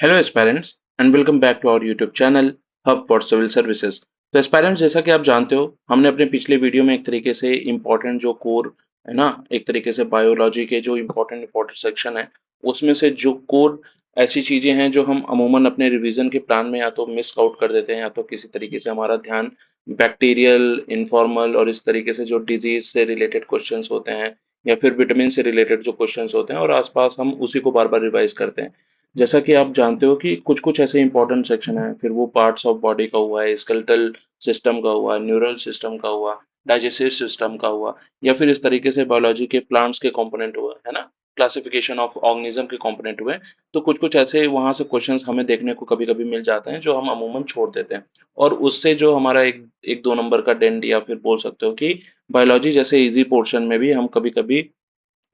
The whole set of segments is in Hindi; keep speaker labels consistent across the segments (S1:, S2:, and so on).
S1: Hello aspirants and welcome back to our YouTube channel hub for civil services. तो एस्पायरेंट्स, जैसा कि आप जानते हो, हमने अपने पिछले वीडियो में एक तरीके से इम्पोर्टेंट जो कोर है ना, एक तरीके से बायोलॉजी के जो इम्पोर्टेंट सेक्शन है, उसमें से जो कोर ऐसी चीजें हैं जो हम अमूमन अपने रिवीजन के प्लान में या तो मिस आउट कर देते हैं, या तो किसी तरीके से हमारा ध्यान बैक्टीरियल, इनफॉर्मल और इस तरीके से जो डिजीज से रिलेटेड क्वेश्चंस होते हैं, या फिर विटामिन से रिलेटेड जो क्वेश्चंस होते हैं और आसपास हम उसी को बार बार रिवाइज करते हैं। जैसा कि आप जानते हो कि कुछ कुछ ऐसे इंपॉर्टेंट सेक्शन है, फिर वो पार्ट्स ऑफ बॉडी का हुआ है, स्केलेटल सिस्टम का हुआ, न्यूरल सिस्टम का हुआ, डाइजेस्टिव सिस्टम का हुआ, या फिर इस तरीके से बायोलॉजी के प्लांट्स के कंपोनेंट हुए, है ना, क्लासिफिकेशन ऑफ ऑर्गेनिज्म के कंपोनेंट हुए। तो कुछ कुछ ऐसे वहां से क्वेश्चंस हमें देखने को कभी कभी मिल जाते हैं जो हम अमूमन छोड़ देते हैं, और उससे जो हमारा एक एक दो नंबर का डेंट, या फिर बोल सकते हो कि बायोलॉजी जैसे इजी पोर्शन में भी हम कभी कभी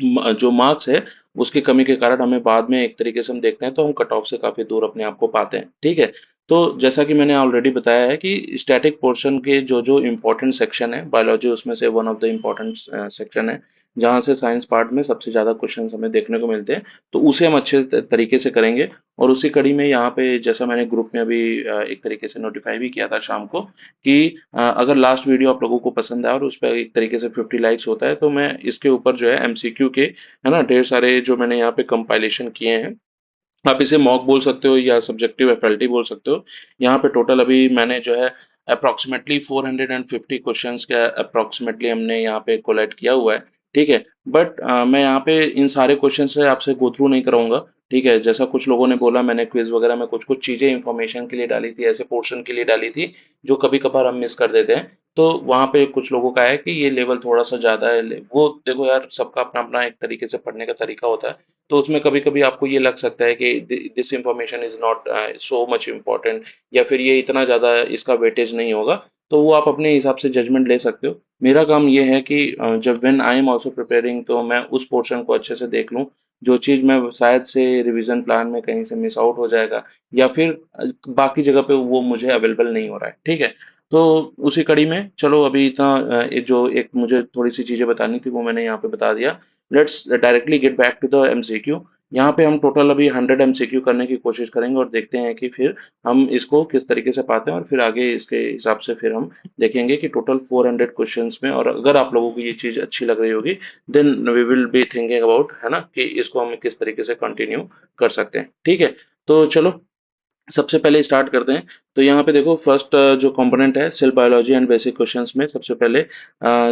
S1: जो मार्क्स है उसकी कमी के कारण हमें बाद में एक तरीके से हम देखते हैं तो हम कट ऑफ से काफी दूर अपने आप को पाते हैं। ठीक है। तो जैसा कि मैंने ऑलरेडी बताया है कि स्टैटिक पोर्शन के जो जो इम्पोर्टेंट सेक्शन है बायोलॉजी, उसमें से one of the important section है, जहाँ से साइंस पार्ट में सबसे ज्यादा क्वेश्चंस हमें देखने को मिलते हैं। तो उसे हम अच्छे तरीके से करेंगे। और उसी कड़ी में यहाँ पे जैसा मैंने ग्रुप में अभी एक तरीके से नोटिफाई भी किया था शाम को कि अगर लास्ट वीडियो आप लोगों को पसंद आया और उस पर एक तरीके से 50 लाइक्स होता है, तो मैं इसके ऊपर जो है एमसीक्यू के, है ना, ढेर सारे जो मैंने यहाँ पे कंपाइलेशन किए हैं। आप इसे मॉक बोल सकते हो या सब्जेक्टिव एफएलटी बोल सकते हो। यहाँ पे टोटल अभी मैंने जो है अप्रोक्सीमेटली 450 क्वेश्चंस का अप्रोक्सीमेटली हमने यहाँ पे कोलेक्ट किया हुआ है। ठीक है। बट मैं यहाँ पे इन सारे क्वेश्चन से आपसे गो थ्रू नहीं कराऊंगा। ठीक है। जैसा कुछ लोगों ने बोला, मैंने क्विज वगैरह में कुछ कुछ चीजें इंफॉर्मेशन के लिए डाली थी, ऐसे पोर्शन के लिए डाली थी जो कभी कभार हम मिस कर देते हैं। तो वहां पे कुछ लोगों का है कि ये लेवल थोड़ा सा ज्यादा है। वो देखो यार, सबका अपना अपना एक तरीके से पढ़ने का तरीका होता है। तो उसमें कभी कभी आपको ये लग सकता है कि this information is not so much important, या फिर ये इतना ज़्यादा इसका वेटेज नहीं होगा। तो वो आप अपने हिसाब से जजमेंट ले सकते हो। मेरा काम ये है कि जब when I am also preparing, तो मैं उस पोर्शन को अच्छे से देख लूँ जो चीज़ मैं शायद से रिवीजन प्लान में कहीं से मिस आउट हो जाएगा, या फिर बाकी जगह पे वो मुझे अवेलेबल नहीं हो रहा है। ठीक है। तो उसी कड़ी में चलो अभी इतना जो एक मुझे थोड़ी सी चीज़ें बतानी थी वो मैंने यहाँ पे बता दिया। Let's directly get back to the MCQ. यहाँ पे हम टोटल अभी 100 एमसीक्यू करने की कोशिश करेंगे और देखते हैं कि फिर हम इसको किस तरीके से पाते हैं, और फिर आगे इसके हिसाब से फिर हम देखेंगे कि टोटल 400 क्वेश्चंस में, और अगर आप लोगों को ये चीज अच्छी लग रही होगी, then we will be thinking about, है ना, कि इसको हम किस तरीके से कंटिन्यू कर सकते हैं। ठीक है। तो चलो सबसे पहले स्टार्ट करते हैं। तो यहाँ पे देखो, फर्स्ट जो कंपोनेंट है cell biology and basic questions में, सबसे पहले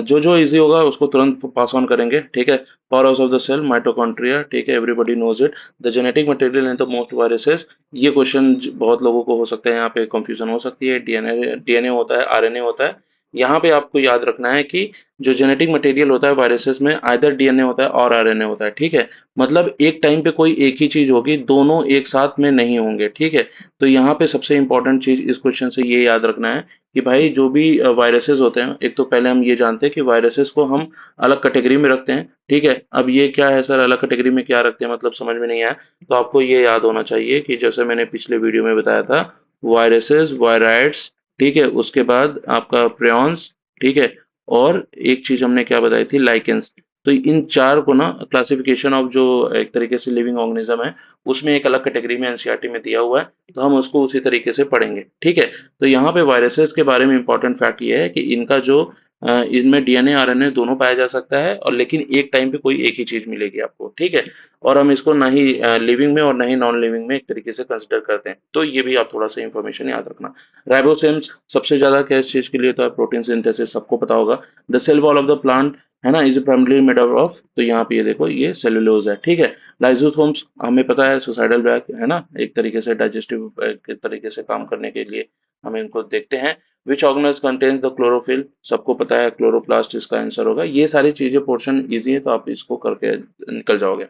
S1: जो जो इजी होगा उसको तुरंत पास ऑन करेंगे। ठीक है। Power house of the cell, mitochondria, ठीक है, everybody knows it. The genetic material and the most viruses, ये क्वेश्चन बहुत लोगों को हो सकता है, यहाँ पे कंफ्यूजन हो सकती है। डीएनए डीएनए होता है, आरएनए होता है। यहाँ पे आपको याद रखना है कि जो जेनेटिक मटेरियल होता है वायरसेस में, आइदर डीएनए होता है और आरएनए होता है। ठीक है। मतलब एक टाइम पे कोई एक ही चीज होगी, दोनों एक साथ में नहीं होंगे। ठीक है। तो यहाँ पे सबसे इंपॉर्टेंट चीज इस क्वेश्चन से ये याद रखना है कि भाई जो भी वायरसेस होते हैं, एक तो पहले हम ये जानते हैं कि वायरसेस को हम अलग कैटेगरी में रखते हैं। ठीक है। अब ये क्या है सर, अलग कैटेगरी में क्या रखते हैं, मतलब समझ में नहीं आया। तो आपको ये याद होना चाहिए कि जैसे मैंने पिछले वीडियो में बताया था, वायरसेस, वायराइड्स, ठीक है, उसके बाद आपका प्रियॉन्स, ठीक है, और एक चीज हमने क्या बताई थी, लाइकेंस। तो इन चार को ना, क्लासिफिकेशन ऑफ जो एक तरीके से लिविंग ऑर्गेनिज्म है, उसमें एक अलग कैटेगरी में एनसीईआरटी में दिया हुआ है। तो हम उसको उसी तरीके से पढ़ेंगे। ठीक है। तो यहाँ पे वायरसेस के बारे में इंपॉर्टेंट फैक्ट ये है कि इनका जो इनमें डीएनए आरएनए दोनों पाया जा सकता है, और लेकिन एक टाइम पे कोई एक ही चीज मिलेगी आपको। ठीक है। और हम इसको ना ही लिविंग में और ना ही नॉन लिविंग में एक तरीके से कंसिडर करते हैं। तो ये भी आप थोड़ा सा इंफॉर्मेशन याद रखना। राइबोसोम्स सबसे ज्यादा किस चीज के लिए, तो प्रोटीन सिंथेसिस सबको पता होगा। The cell wall of the plant, है ना, इज प्राइमरी मेड ऑफ, तो यहाँ पे ये देखो ये सेलुलोज है। ठीक है। लाइसोसोम्स हमें पता है, सुसाइडल बैग, है ना, एक तरीके से डाइजेस्टिव के तरीके से काम करने के लिए हम इनको देखते हैं। विच ऑर्गेनल्स कंटेन्स द क्लोरोफिल, सबको पता है, क्लोरोप्लास्ट इसका आंसर होगा। ये सारी चीजें पोर्शन इजी है, तो आप इसको करके निकल जाओगे।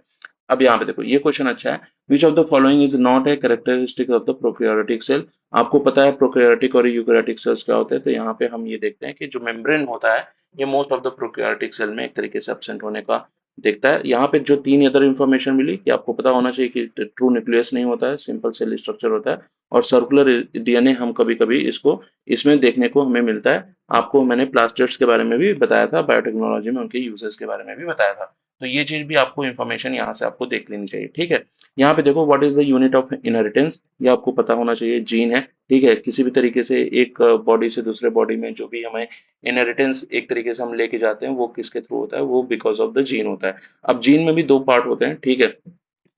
S1: अब यहाँ पे देखो ये क्वेश्चन अच्छा है। Which of the following is not a characteristic of the prokaryotic cell. आपको पता है प्रोकैरियोटिक और यूकैरियोटिक सेल्स क्या होते हैं। तो यहाँ पे हम ये देखते हैं कि जो मेम्ब्रेन होता है, ये most of the prokaryotic cell में एक तरीके से एब्सेंट होने का देखता है। यहाँ पे जो तीन अदर इन्फॉर्मेशन मिली कि आपको पता होना चाहिए कि ट्रू न्यूक्लियस नहीं होता है, सिंपल सेल स्ट्रक्चर होता है, और सर्कुलर डीएनए हम कभी कभी इसको इसमें देखने को हमें मिलता है। आपको मैंने प्लास्टिड्स के बारे में भी बताया था, बायोटेक्नोलॉजी में उनके यूजेस के बारे में भी बताया था। तो ये चीज भी आपको इन्फॉर्मेशन यहाँ से आपको देख लेनी चाहिए, ठीक है। यहाँ पे देखो what is the unit of inheritance, ये आपको पता होना चाहिए, जीन है, ठीक है। किसी भी तरीके से एक बॉडी से दूसरे बॉडी में जो भी हमें इनहेरिटेंस एक तरीके से हम लेके जाते हैं वो किसके थ्रू होता है, वो बिकॉज ऑफ द जीन होता है। अब जीन में भी दो पार्ट होते हैं, ठीक है।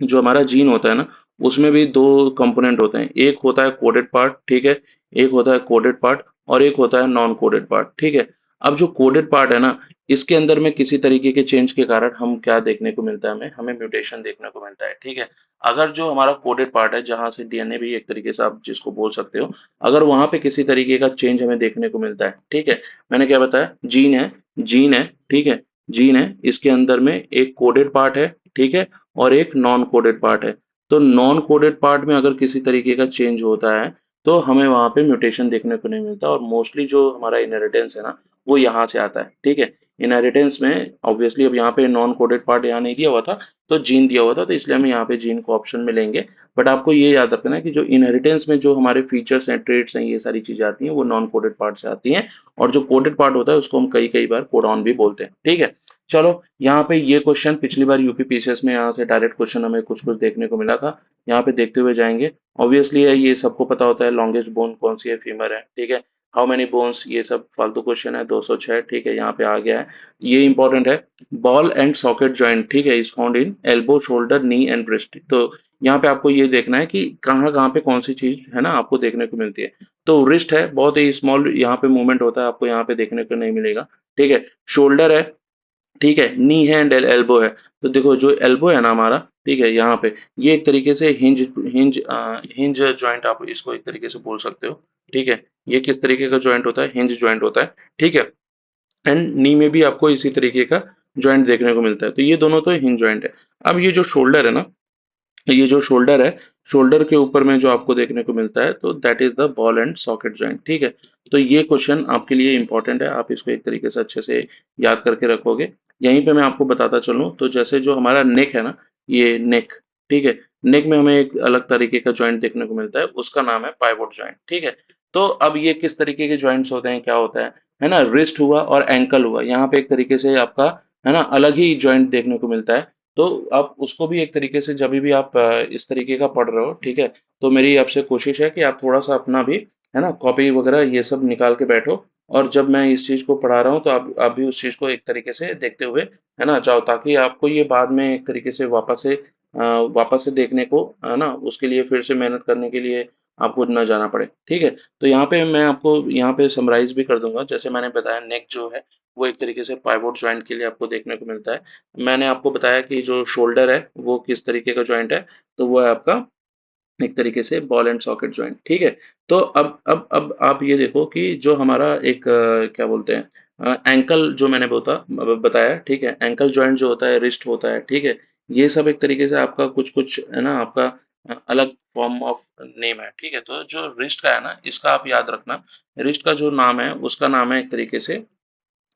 S1: जो हमारा जीन होता है ना, उसमें भी दो कंपोनेंट होते हैं, एक होता है कोडेड पार्ट, ठीक है, एक होता है कोडेड पार्ट और एक होता है नॉन कोडेड पार्ट, ठीक है। अब जो कोडेड पार्ट है ना, इसके अंदर में किसी तरीके के चेंज के कारण हम क्या देखने को मिलता है, हमें हमें म्यूटेशन देखने को मिलता है, ठीक है। अगर जो हमारा कोडेड पार्ट है, जहां से डीएनए भी एक तरीके से आप जिसको बोल सकते हो, अगर वहां पे किसी तरीके का चेंज हमें देखने को मिलता है, ठीक है, मैंने क्या बताया, जीन है, ठीक है, जीन है, इसके अंदर में एक कोडेड पार्ट है, ठीक है, और एक नॉन कोडेड पार्ट है। तो नॉन कोडेड पार्ट में अगर किसी तरीके का चेंज होता है तो हमें वहां पे म्यूटेशन देखने को नहीं मिलता, और मोस्टली जो हमारा इनहेरिटेंस है ना, वो यहाँ से आता है, ठीक है। इनहेरिटेंस में ऑब्वियसली अब यहाँ पे नॉन कोडेड पार्ट यहाँ नहीं दिया हुआ था, तो जीन दिया हुआ था, तो इसलिए हम यहाँ पे जीन को ऑप्शन में लेंगे। बट आपको ये याद रखना है कि जो इनहेरिटेंस में जो हमारे फीचर्स हैं, ट्रेड्स हैं, ये सारी चीजें आती हैं, वो नॉन कोडेड पार्ट से आती हैं, और जो कोडेड पार्ट होता है उसको हम कई कई बार कोडॉन भी बोलते हैं, ठीक है। चलो, यहाँ पे ये क्वेश्चन पिछली बार यूपी पीसीएस में यहाँ से डायरेक्ट क्वेश्चन हमें कुछ कुछ देखने को मिला था, यहाँ पे देखते हुए जाएंगे। ऑब्वियसली है, ये सबको पता होता है, लॉन्गेस्ट बोन कौन सी है, फीमर है, ठीक है। हाउ मेनी बोन्स, ये सब फालतू क्वेश्चन है, 206, ठीक है, यहाँ पे आ गया है। ये इंपॉर्टेंट है, बॉल एंड सॉकेट जॉइंट, ठीक है, is found in elbow, shoulder, knee and breast. तो यहाँ पे आपको ये देखना है कि कहाँ कहाँ पे कौन सी चीज है ना आपको देखने को मिलती है। तो रिस्ट है, बहुत ही स्मॉल यहाँ पे मूवमेंट होता है, आपको यहाँ पे देखने को नहीं मिलेगा, ठीक है। शोल्डर है, ठीक है, नी है एंड एल्बो है। तो देखो जो एल्बो है ना हमारा, ठीक है, यहाँ पे ये एक तरीके से हिंज जॉइंट आप इसको एक तरीके से बोल सकते हो, ठीक है। ये किस तरीके का जॉइंट होता है, हिंज जॉइंट होता है, ठीक है। एंड नी में भी आपको इसी तरीके का जॉइंट देखने को मिलता है, तो ये दोनों तो हिंज जॉइंट है। अब ये जो शोल्डर है ना, ये जो शोल्डर है, शोल्डर के ऊपर में जो आपको देखने को मिलता है, तो that is the ball and socket joint, ठीक है। तो ये क्वेश्चन आपके लिए इंपॉर्टेंट है, आप इसको एक तरीके से अच्छे से याद करके रखोगे। यहीं पे मैं आपको बताता चलूं, तो जैसे जो हमारा नेक है ना, ये नेक, ठीक है, नेक में हमें एक अलग तरीके का जॉइंट देखने को मिलता है, उसका नाम है पाइवोट जॉइंट, ठीक है। तो अब ये किस तरीके के जॉइंट्स होते हैं, क्या होता है ना, रिस्ट हुआ और एंकल हुआ, यहाँ पे एक तरीके से आपका है ना अलग ही जॉइंट देखने को मिलता है। तो आप उसको भी एक तरीके से जब भी आप इस तरीके का पढ़ रहे हो, ठीक है, तो मेरी आपसे कोशिश है कि आप थोड़ा सा अपना भी है ना कॉपी वगैरह ये सब निकाल के बैठो, और जब मैं इस चीज को पढ़ा रहा हूँ तो आप भी उस चीज को एक तरीके से देखते हुए है ना जाओ, ताकि आपको ये बाद में एक तरीके से वापस से देखने को है ना, उसके लिए फिर से मेहनत करने के लिए आपको ना जाना पड़े, ठीक है। तो यहाँ पे मैं आपको यहाँ पे समराइज भी कर दूंगा, जैसे मैंने बताया, नेक जो है वो एक तरीके से पाइवोट जॉइंट के लिए आपको देखने को मिलता है। मैंने आपको बताया कि जो शोल्डर है वो किस तरीके का जॉइंट है, तो वो है आपका एक तरीके से बॉल एंड सॉकेट जॉइंट, ठीक है। तो अब आप ये देखो कि जो हमारा एक क्या बोलते हैं एंकल, जो मैंने बताया, ठीक है, एंकल जॉइंट जो होता है, रिस्ट होता है, ठीक है, ये सब एक तरीके से आपका कुछ कुछ है ना आपका अलग फॉर्म ऑफ नेम है, ठीक है। तो जो रिस्ट का है ना, इसका आप याद रखना, रिस्ट का जो नाम है उसका नाम है एक तरीके से है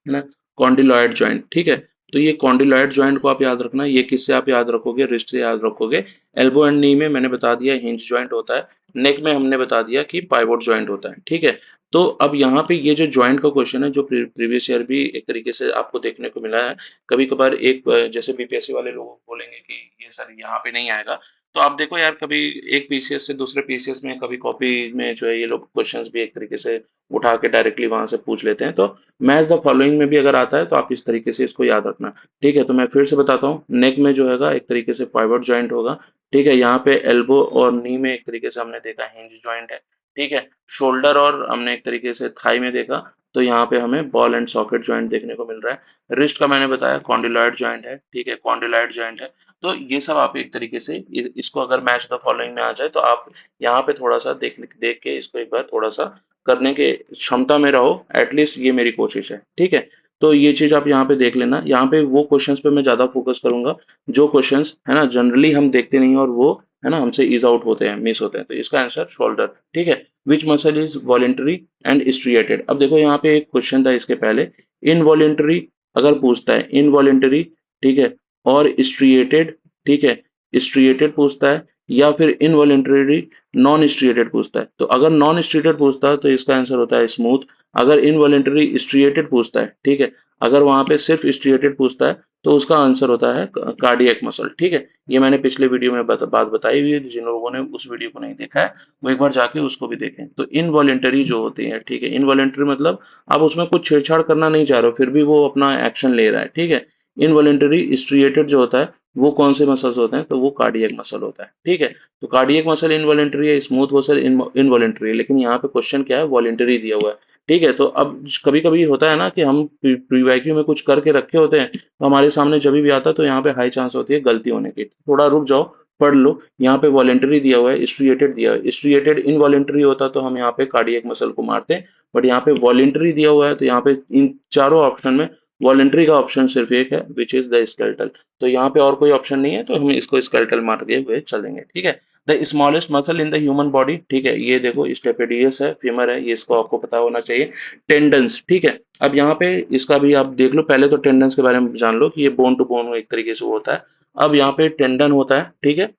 S1: ना कॉन्डिलॉयड जॉइंट, ठीक है। तो ये कॉन्डिलॉयड जॉइंट को आप याद रखना, ये किससे आप याद रखोगे, रिस्ट से याद रखोगे। एल्बो एंड नी में मैंने बता दिया हिंज जॉइंट होता है, नेक में हमने बता दिया कि पाइवोट जॉइंट होता है, ठीक है। तो अब यहाँ पे ये जो जॉइंट का क्वेश्चन है, जो प्रीवियस ईयर भी एक तरीके से आपको देखने को मिला है, कभी कभार एक जैसे बीपीएससी वाले लोग बोलेंगे कि ये सर यहाँ पे नहीं आएगा, तो आप देखो यार, कभी एक पीसीएस से दूसरे पीसीएस में, कभी कॉपी में जो है ये लोग क्वेश्चंस भी एक तरीके से उठा के डायरेक्टली वहां से पूछ लेते हैं। तो मैच द फॉलोइंग में भी अगर आता है तो आप इस तरीके से इसको याद रखना, ठीक है। तो मैं फिर से बताता हूँ, नेक में जो हैगा एक तरीके से पाइवट जॉइंट होगा, ठीक है। यहाँ पे एल्बो और नी में एक तरीके से हमने देखा हिंज जॉइंट है, ठीक है। शोल्डर और हमने एक तरीके से थाई में देखा, तो यहाँ पे हमें बॉल एंड सॉकेट जॉइंट देखने को मिल रहा है। रिस्ट का मैंने बताया कॉन्डिलॉयड जॉइंट है, ठीक है, कॉन्डिलॉयड जॉइंट है। तो ये सब आप एक तरीके से इसको अगर मैच द फॉलोइंग में आ जाए तो आप यहाँ पे थोड़ा सा देख के इसको एक बार थोड़ा सा करने के क्षमता में रहो, एटलीस्ट ये मेरी कोशिश है, ठीक है। तो ये चीज आप यहाँ पे देख लेना, यहाँ पे वो क्वेश्चंस पे मैं ज्यादा फोकस करूंगा जो क्वेश्चंस है ना जनरली हम देखते नहीं, और वो है ना हमसे इज आउट होते हैं, मिस होते हैं। तो इसका आंसर शोल्डर, ठीक है। Which muscle is voluntary and striated, अब देखो यहाँ पे एक क्वेश्चन था इसके पहले, इनवॉलेंटरी अगर पूछता है, इनवॉलेंटरी, ठीक है, और स्ट्रिएटेड, ठीक है, स्ट्रिएटेड पूछता है, या फिर इनवॉलेंटरी नॉन स्ट्रिएटेड पूछता है। तो अगर नॉन स्ट्रिएटेड पूछता है तो इसका आंसर होता है स्मूथ। अगर इनवॉलेंटरी स्ट्रिएटेड पूछता है, ठीक है, अगर वहां पे सिर्फ स्ट्रिएटेड पूछता है तो उसका आंसर होता है कार्डियक मसल। ठीक है, ये मैंने पिछले वीडियो में बात बताई हुई है, जिन लोगों ने उस वीडियो को नहीं देखा है वो एक बार जाके उसको भी देखें। तो इनवॉलेंटरी जो होती है, ठीक है, इनवॉलेंटरी मतलब आप उसमें कुछ छेड़छाड़ करना नहीं चाह रहे हो, फिर भी वो अपना एक्शन ले रहा है। ठीक है, इनवॉलेंटरी स्ट्रिएटेड जो होता है वो कौन से मसल्स होते हैं, तो वो कार्डियक मसल होता है। ठीक है, तो कार्डियक मसल इनवॉलेंटरी है, स्मूथ मसल इनवॉलेंटरी है, लेकिन यहाँ पे क्वेश्चन क्या है, वॉलेंटरी दिया हुआ है। ठीक है, तो अब कभी कभी होता है ना कि हम प्रीवैक्यू में कुछ करके रखे होते हैं, तो हमारे सामने जब भी आता है तो यहाँ पे हाई चांस होती है गलती होने की। थोड़ा रुक जाओ, पढ़ लो। यहाँ पे वॉलेंटरी दिया हुआ है, स्ट्रिएटेड दिया हुआ है। स्ट्रिएटेड इनवॉलेंटरी होता तो हम यहाँ पे कार्डियक मसल को मारते हैं, बट यहाँ पे वॉलेंटरी दिया हुआ है, तो यहाँ पे इन चारों ऑप्शन में वॉलेंटरी का ऑप्शन सिर्फ एक है, विच इज द स्केलेटल। तो यहाँ पे और कोई ऑप्शन नहीं है, तो हम इसको स्केलेटल मारते हुए चलेंगे। ठीक है, the smallest muscle in the human body, ठीक है, ये देखो स्टेपेडियस है, फीमर है, ये इसको आपको पता होना चाहिए। टेंडन्स, ठीक है, अब यहाँ पे इसका भी आप देख लो, पहले तो टेंडन्स के बारे में जान लो कि ये बोन टू बोन एक तरीके से होता है। अब यहाँ पे टेंडन होता है, ठीक है,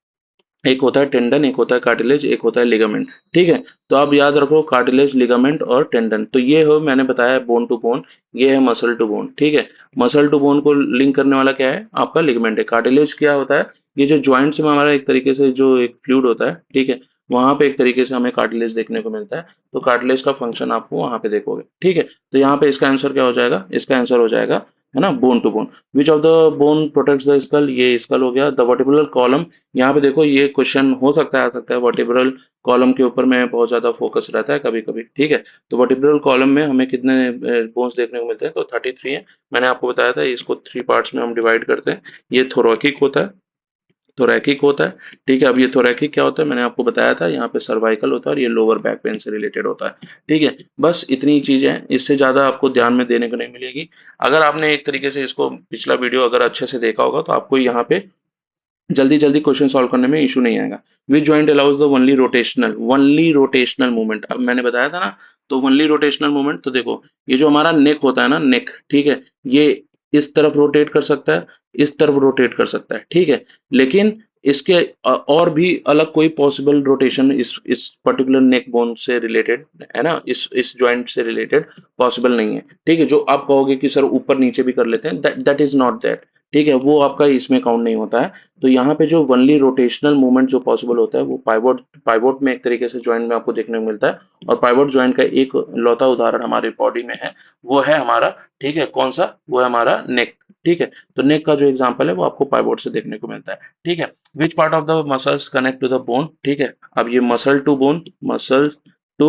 S1: एक होता है टेंडन, एक होता है कार्टिलेज, एक होता है लिगामेंट। ठीक है, तो आप याद रखो कार्टिलेज, लिगामेंट और टेंडन, तो ये हो मैंने बताया बोन टू बोन, ये है मसल टू बोन। ठीक है, मसल टू बोन को लिंक करने वाला क्या है, आपका लिगामेंट है। कार्टिलेज क्या होता है, ये जो जॉइंट्स में हमारा एक तरीके से जो एक फ्लूइड होता है, ठीक है, वहां पे एक तरीके से हमें कार्टिलेज देखने को मिलता है, तो कार्टिलेज का फंक्शन आपको वहां पे देखोगे। ठीक है, तो यहाँ पे इसका आंसर क्या हो जाएगा, इसका आंसर हो जाएगा, है ना, bone to bone. Which of the bone protects the skull, ये स्कल हो गया। द वर्टिब्रल कॉलम, यहाँ पे देखो ये क्वेश्चन हो सकता है, आ सकता है, वर्टिब्रल कॉलम के ऊपर में बहुत ज्यादा फोकस रहता है कभी कभी। ठीक है, तो वर्टिब्रल कॉलम में हमें कितने बोन्स देखने को मिलते हैं, तो 33 है। मैंने आपको बताया था इसको 3 पार्ट्स में हम डिवाइड करते हैं। ये थोरैकिक होता है, थोरैकिक होता है। ठीक है, अब ये थोरैकिक क्या होता है, मैंने आपको बताया था, यहाँ पे सर्वाइकल होता है और ये लोअर बैक पेन से रिलेटेड होता है। ठीक है, बस इतनी ही चीजें हैं, इससे ज्यादा आपको ध्यान में देने को नहीं मिलेगी। अगर आपने एक तरीके से इसको पिछला वीडियो अगर अच्छे से देखा होगा, तो आपको यहाँ पे जल्दी जल्दी क्वेश्चन सॉल्व करने में इशू नहीं आएगा। Which joint allows the only rotational movement, अब मैंने बताया था ना, तो ओनली रोटेशनल मूवमेंट, तो देखो ये जो हमारा नेक होता है ना, नेक, ठीक है, ये इस तरफ रोटेट कर सकता है, इस तरफ रोटेट कर सकता है। ठीक है, लेकिन इसके और भी अलग कोई पॉसिबल रोटेशन इस पर्टिकुलर नेक बोन से रिलेटेड, है ना, इस जॉइंट से रिलेटेड पॉसिबल नहीं है। ठीक है, जो आप कहोगे कि सर ऊपर नीचे भी कर लेते हैं, दैट इज नॉट दैट। ठीक है, वो आपका इसमें काउंट नहीं होता है। तो यहाँ पे जो वनली रोटेशनल मूवमेंट जो पॉसिबल होता है, वो पाइवोट पाइवोट में एक तरीके से जॉइंट में आपको देखने को मिलता है। और पाइवोट जॉइंट का एक लौता उदाहरण हमारे बॉडी में है, वो है हमारा, ठीक है, कौन सा, वो है हमारा नेक। ठीक है, तो नेक का जो एग्जांपल है वो आपको पाइवोट से देखने को मिलता है। ठीक है, which part of the muscles connect to the bone, ठीक है, अब ये मसल टू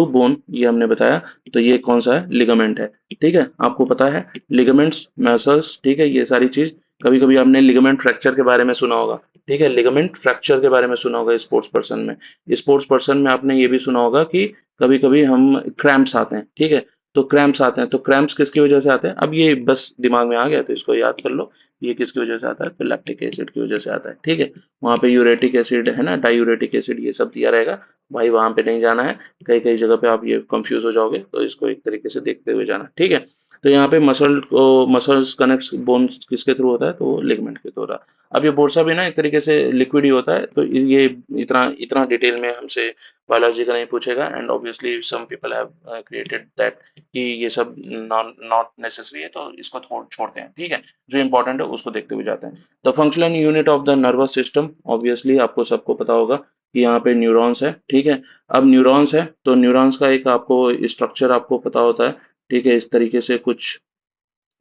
S1: बोन ये हमने बताया, तो ये कौन सा है, लिगामेंट है। ठीक है, आपको पता है लिगामेंट्स, मसल्स, ठीक है, ये सारी चीज, कभी कभी आपने लिगामेंट फ्रैक्चर के बारे में सुना होगा। ठीक है, लिगामेंट फ्रैक्चर के बारे में सुना होगा स्पोर्ट्स पर्सन में। स्पोर्ट्स पर्सन में आपने ये भी सुना होगा कि कभी कभी हम क्रैम्प्स आते हैं। ठीक है, तो क्रैम्प्स आते हैं, तो क्रैम्प्स किसकी वजह से आते हैं, अब ये बस दिमाग में आ गया तो इसको याद कर लो। ये किसकी वजह से आता है, तो लैक्टिक एसिड की वजह से आता है। ठीक है, वहाँ पे यूरेटिक एसिड है ना, डायूरेटिक एसिड, ये सब दिया रहेगा। भाई वहां पे नहीं जाना है, कई कई जगह पे आप ये कंफ्यूज हो जाओगे, तो इसको एक तरीके से देखते हुए जाना। ठीक है, तो यहाँ पे मसल्स कनेक्ट बोन्स किसके थ्रू होता है, तो लिगामेंट के थ्रू होता है। अब ये बोर्सा भी ना एक तरीके से लिक्विड ही होता है, तो ये इतना इतना डिटेल में हमसे बायोलॉजी का नहीं पूछेगा, and obviously some people have created that कि ये सब नॉट नेसेसरी है, तो इसको छोड़ते हैं। ठीक है, जो इंपॉर्टेंट है उसको देखते हुए जाते हैं। The functional unit of the nervous system, obviously आपको सबको पता होगा कि यहाँ पे न्यूरॉन्स है। ठीक है, अब न्यूरॉन्स है तो न्यूरॉन्स का एक आपको स्ट्रक्चर आपको पता होता है। ठीक है, इस तरीके से कुछ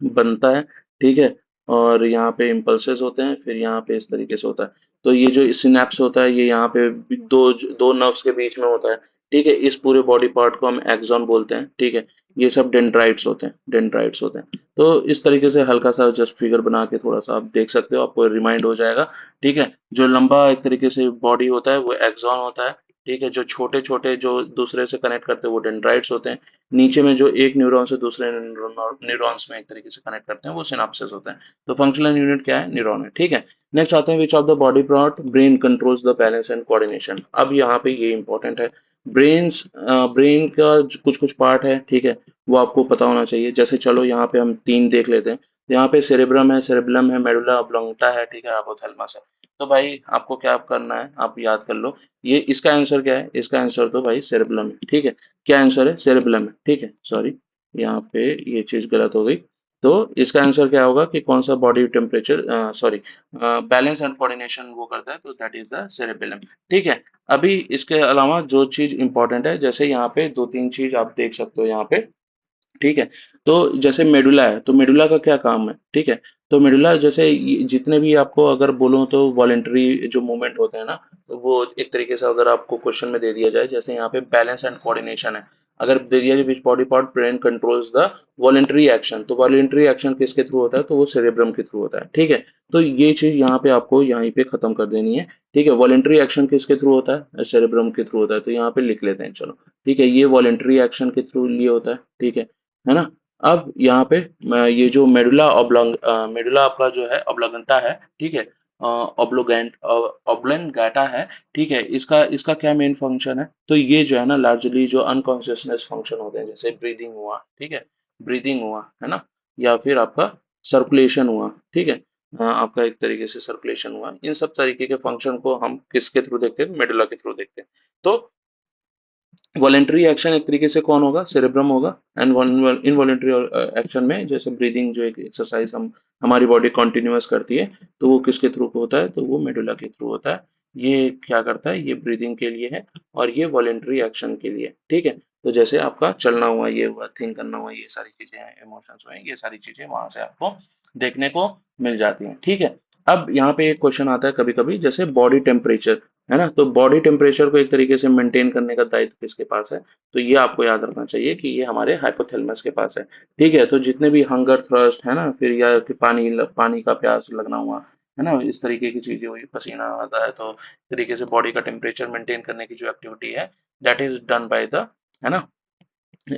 S1: बनता है। ठीक है, और यहाँ पे इम्पल्सेस होते हैं, फिर यहाँ पे इस तरीके से होता है। तो ये जो सिनेप्स होता है, ये यहाँ पे दो दो नर्व्स के बीच में होता है। ठीक है, इस पूरे बॉडी पार्ट को हम एक्सॉन बोलते हैं। ठीक है, ये सब डेंड्राइट्स होते हैं, डेंड्राइट्स होते हैं। तो इस तरीके से हल्का सा जस्ट फिगर बना के थोड़ा सा आप देख सकते हो, आपको रिमाइंड हो जाएगा। ठीक है, जो लंबा एक तरीके से बॉडी होता है वो एक्सॉन होता है। ठीक है, जो छोटे छोटे जो दूसरे से कनेक्ट करते हैं वो डेंड्राइट्स होते हैं। नीचे में जो एक न्यूरॉन से दूसरे न्यूरॉन्स में एक तरीके से कनेक्ट करते हैं वो सिनाप्सेस होते हैं। तो फंक्शनल यूनिट क्या है, न्यूरॉन है। ठीक है, नेक्स्ट आते हैं, विच of the body part brain controls the balance and coordination. अब यहाँ पे ये इंपॉर्टेंट है, ब्रेन का कुछ कुछ पार्ट है, ठीक है, वो आपको पता होना चाहिए। जैसे चलो यहाँ पे हम 3 देख लेते हैं। यहाँ पे सेरेब्रम है, सेरेबेलम है, मेडुला ऑब्लोंगेटा है, ठीक है, हाइपोथैलेमस है। तो भाई आपको क्या करना है, आप याद कर लो। ये इसका आंसर क्या है, इसका आंसर तो भाई सेरेबेलम है। ठीक है, क्या आंसर है, सेरेबेलम है। ठीक है, सॉरी यहाँ पे ये चीज गलत हो गई। तो इसका आंसर क्या होगा कि कौन सा body temperature, sorry, balance and coordination वो करता है, तो दैट इज द सेरेबेलम। ठीक है। अभी इसके अलावा जो चीज इंपॉर्टेंट है, जैसे यहाँ पे दो तीन चीज आप देख सकते हो यहाँ पे। ठीक है। तो जैसे मेडुला है, तो मेडुला का क्या काम है? ठीक है। तो मेडुला जैसे जितने भी आपको अगर बोलूं तो वॉलेंटरी जो मूवमेंट होते हैं ना, तो वो एक तरीके से अगर आपको क्वेश्चन में दे दिया जाए, जैसे यहाँ पे बैलेंस एंड कोऑर्डिनेशन है, अगर दे दिया जाए which body part brain controls the voluntary action, तो वॉलेंटरी एक्शन किसके थ्रू होता है? तो वो सेरेब्रम के थ्रू होता है। ठीक है। तो ये चीज यहाँ पे आपको यहीं पे खत्म कर देनी है। ठीक है। वॉलेंटरी एक्शन किसके थ्रू होता है? सेरेब्रम के थ्रू होता है, तो यहाँ पे लिख लेते हैं, चलो। ठीक है। ये वॉलेंटरी एक्शन के थ्रू लिए होता है। ठीक है ना? अब यहाँ पे ये जो मेडुला ऑब्लोंग, मेडुला आपका जो है ऑब्लोंगेटा है। ठीक है। ऑब्लोगेंट ऑब्लोंगेटा है। ठीक है। इसका इसका क्या मेन फंक्शन है? तो ये जो है ना, लार्जली जो अनकॉन्शियसनेस फंक्शन होते हैं, जैसे ब्रीदिंग हुआ, ठीक है, ब्रीदिंग हुआ है ना, या फिर आपका सर्कुलेशन हुआ। ठीक है। आपका एक तरीके से सर्कुलेशन हुआ, इन सब तरीके के फंक्शन को हम किसके थ्रू देखते हैं? मेडुला के थ्रू देखते हैं। तो वॉलेंटरी एक्शन एक तरीके से कौन होगा? सेरेब्रम होगा। एंड इनवॉलेंटरी एक्शन में जैसे ब्रीदिंग जो एक एक्सरसाइज हम हमारी बॉडी कंटिन्यूअस करती है, तो वो किसके थ्रू होता है? तो वो मेडुला के थ्रू होता है। ये क्या करता है? ये ब्रीदिंग के लिए है, और ये वॉलेंटरी एक्शन के लिए। ठीक है। तो जैसे आपका चलना हुआ, ये हुआ, थिंक करना हुआ, ये सारी चीजें हैं, इमोशंस हुए, ये सारी चीजें वहां से आपको देखने को मिल जाती हैं। ठीक है। अब यहाँ पे एक क्वेश्चन आता है कभी कभी, जैसे बॉडी टेम्परेचर, है ना, तो बॉडी टेम्परेचर को एक तरीके से मेंटेन करने का दायित्व किसके पास है? तो ये आपको याद रखना चाहिए कि ये हमारे हाइपोथैलेमस के पास है। ठीक है। तो जितने भी हंगर थ्रस्ट है ना, फिर या कि पानी का प्यास लगना हुआ, है ना, इस तरीके की चीजें हुई, पसीना आता है, तो इस तरीके से बॉडी का टेम्परेचर मेंटेन करने की जो एक्टिविटी है, that is done by the, है ना,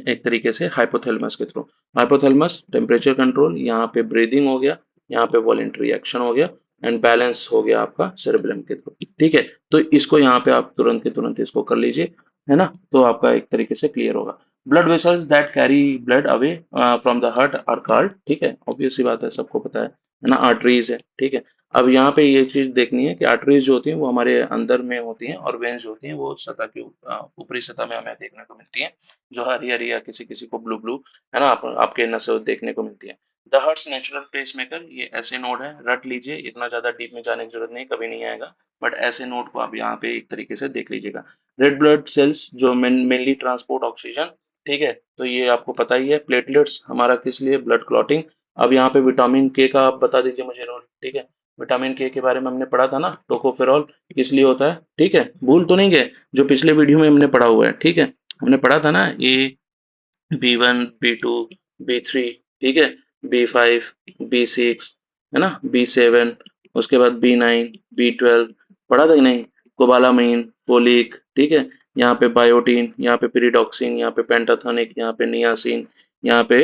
S1: एक तरीके से हाइपोथैलेमस के थ्रू। हाइपोथैलेमस टेम्परेचर कंट्रोल, यहाँ पे ब्रीदिंग हो गया, यहाँ पे वॉलेंटरी एक्शन हो गया, एंड बैलेंस हो गया आपका सेरेब्रम के थ्रू। ठीक है। तो इसको यहाँ पे आप तुरंत के तुरंत इसको कर लीजिए, है ना, तो आपका एक तरीके से क्लियर होगा। Blood vessels that carry blood away from the heart are called, ठीक है, ऑब्वियस सी बात है, सबको पता है ना, आर्टरीज है। ठीक है। अब यहाँ पे ये चीज देखनी है कि आर्टरीज जो होती हैं वो हमारे अंदर में होती हैं, और वेन्स जो होती हैं वो सतह की ऊपरी सतह में हमें देखने को मिलती है, जो हरी हरी या किसी किसी को ब्लू ब्लू, है ना, आपके नसों देखने को मिलती है। The heart's natural pacemaker, ये ऐसे नोड है, रट लीजिए, इतना ज्यादा डीप में जाने की जरूरत नहीं, कभी नहीं आएगा, बट ऐसे नोड को आप यहाँ पे एक तरीके से देख लीजिएगा। रेड ब्लड सेल्स जो मेनली ट्रांसपोर्ट ऑक्सीजन। ठीक है। तो ये आपको पता ही है। प्लेटलेट्स हमारा किस लिए? Blood clotting. अब यहाँ पे विटामिन के का आप बता दीजिए मुझे रोल। ठीक है। विटामिन के बारे में हमने पढ़ा था ना, टोकोफेरॉल किस लिए होता है? ठीक है, भूल तो नहीं गए? जो पिछले वीडियो में हमने पढ़ा हुआ है। ठीक है। हमने पढ़ा था ना, ए, B1, B2, B3, ठीक है, B5, B6, है ना, B7, उसके बाद B9, B12, पढ़ा था कि नहीं? कोबालामाइन, फोलिक, ठीक है, यहाँ पे बायोटीन, यहाँ पे पिरिडॉक्सिन, यहाँ पे पेंटाथोनिक, यहाँ पे नियासिन, यहाँ पे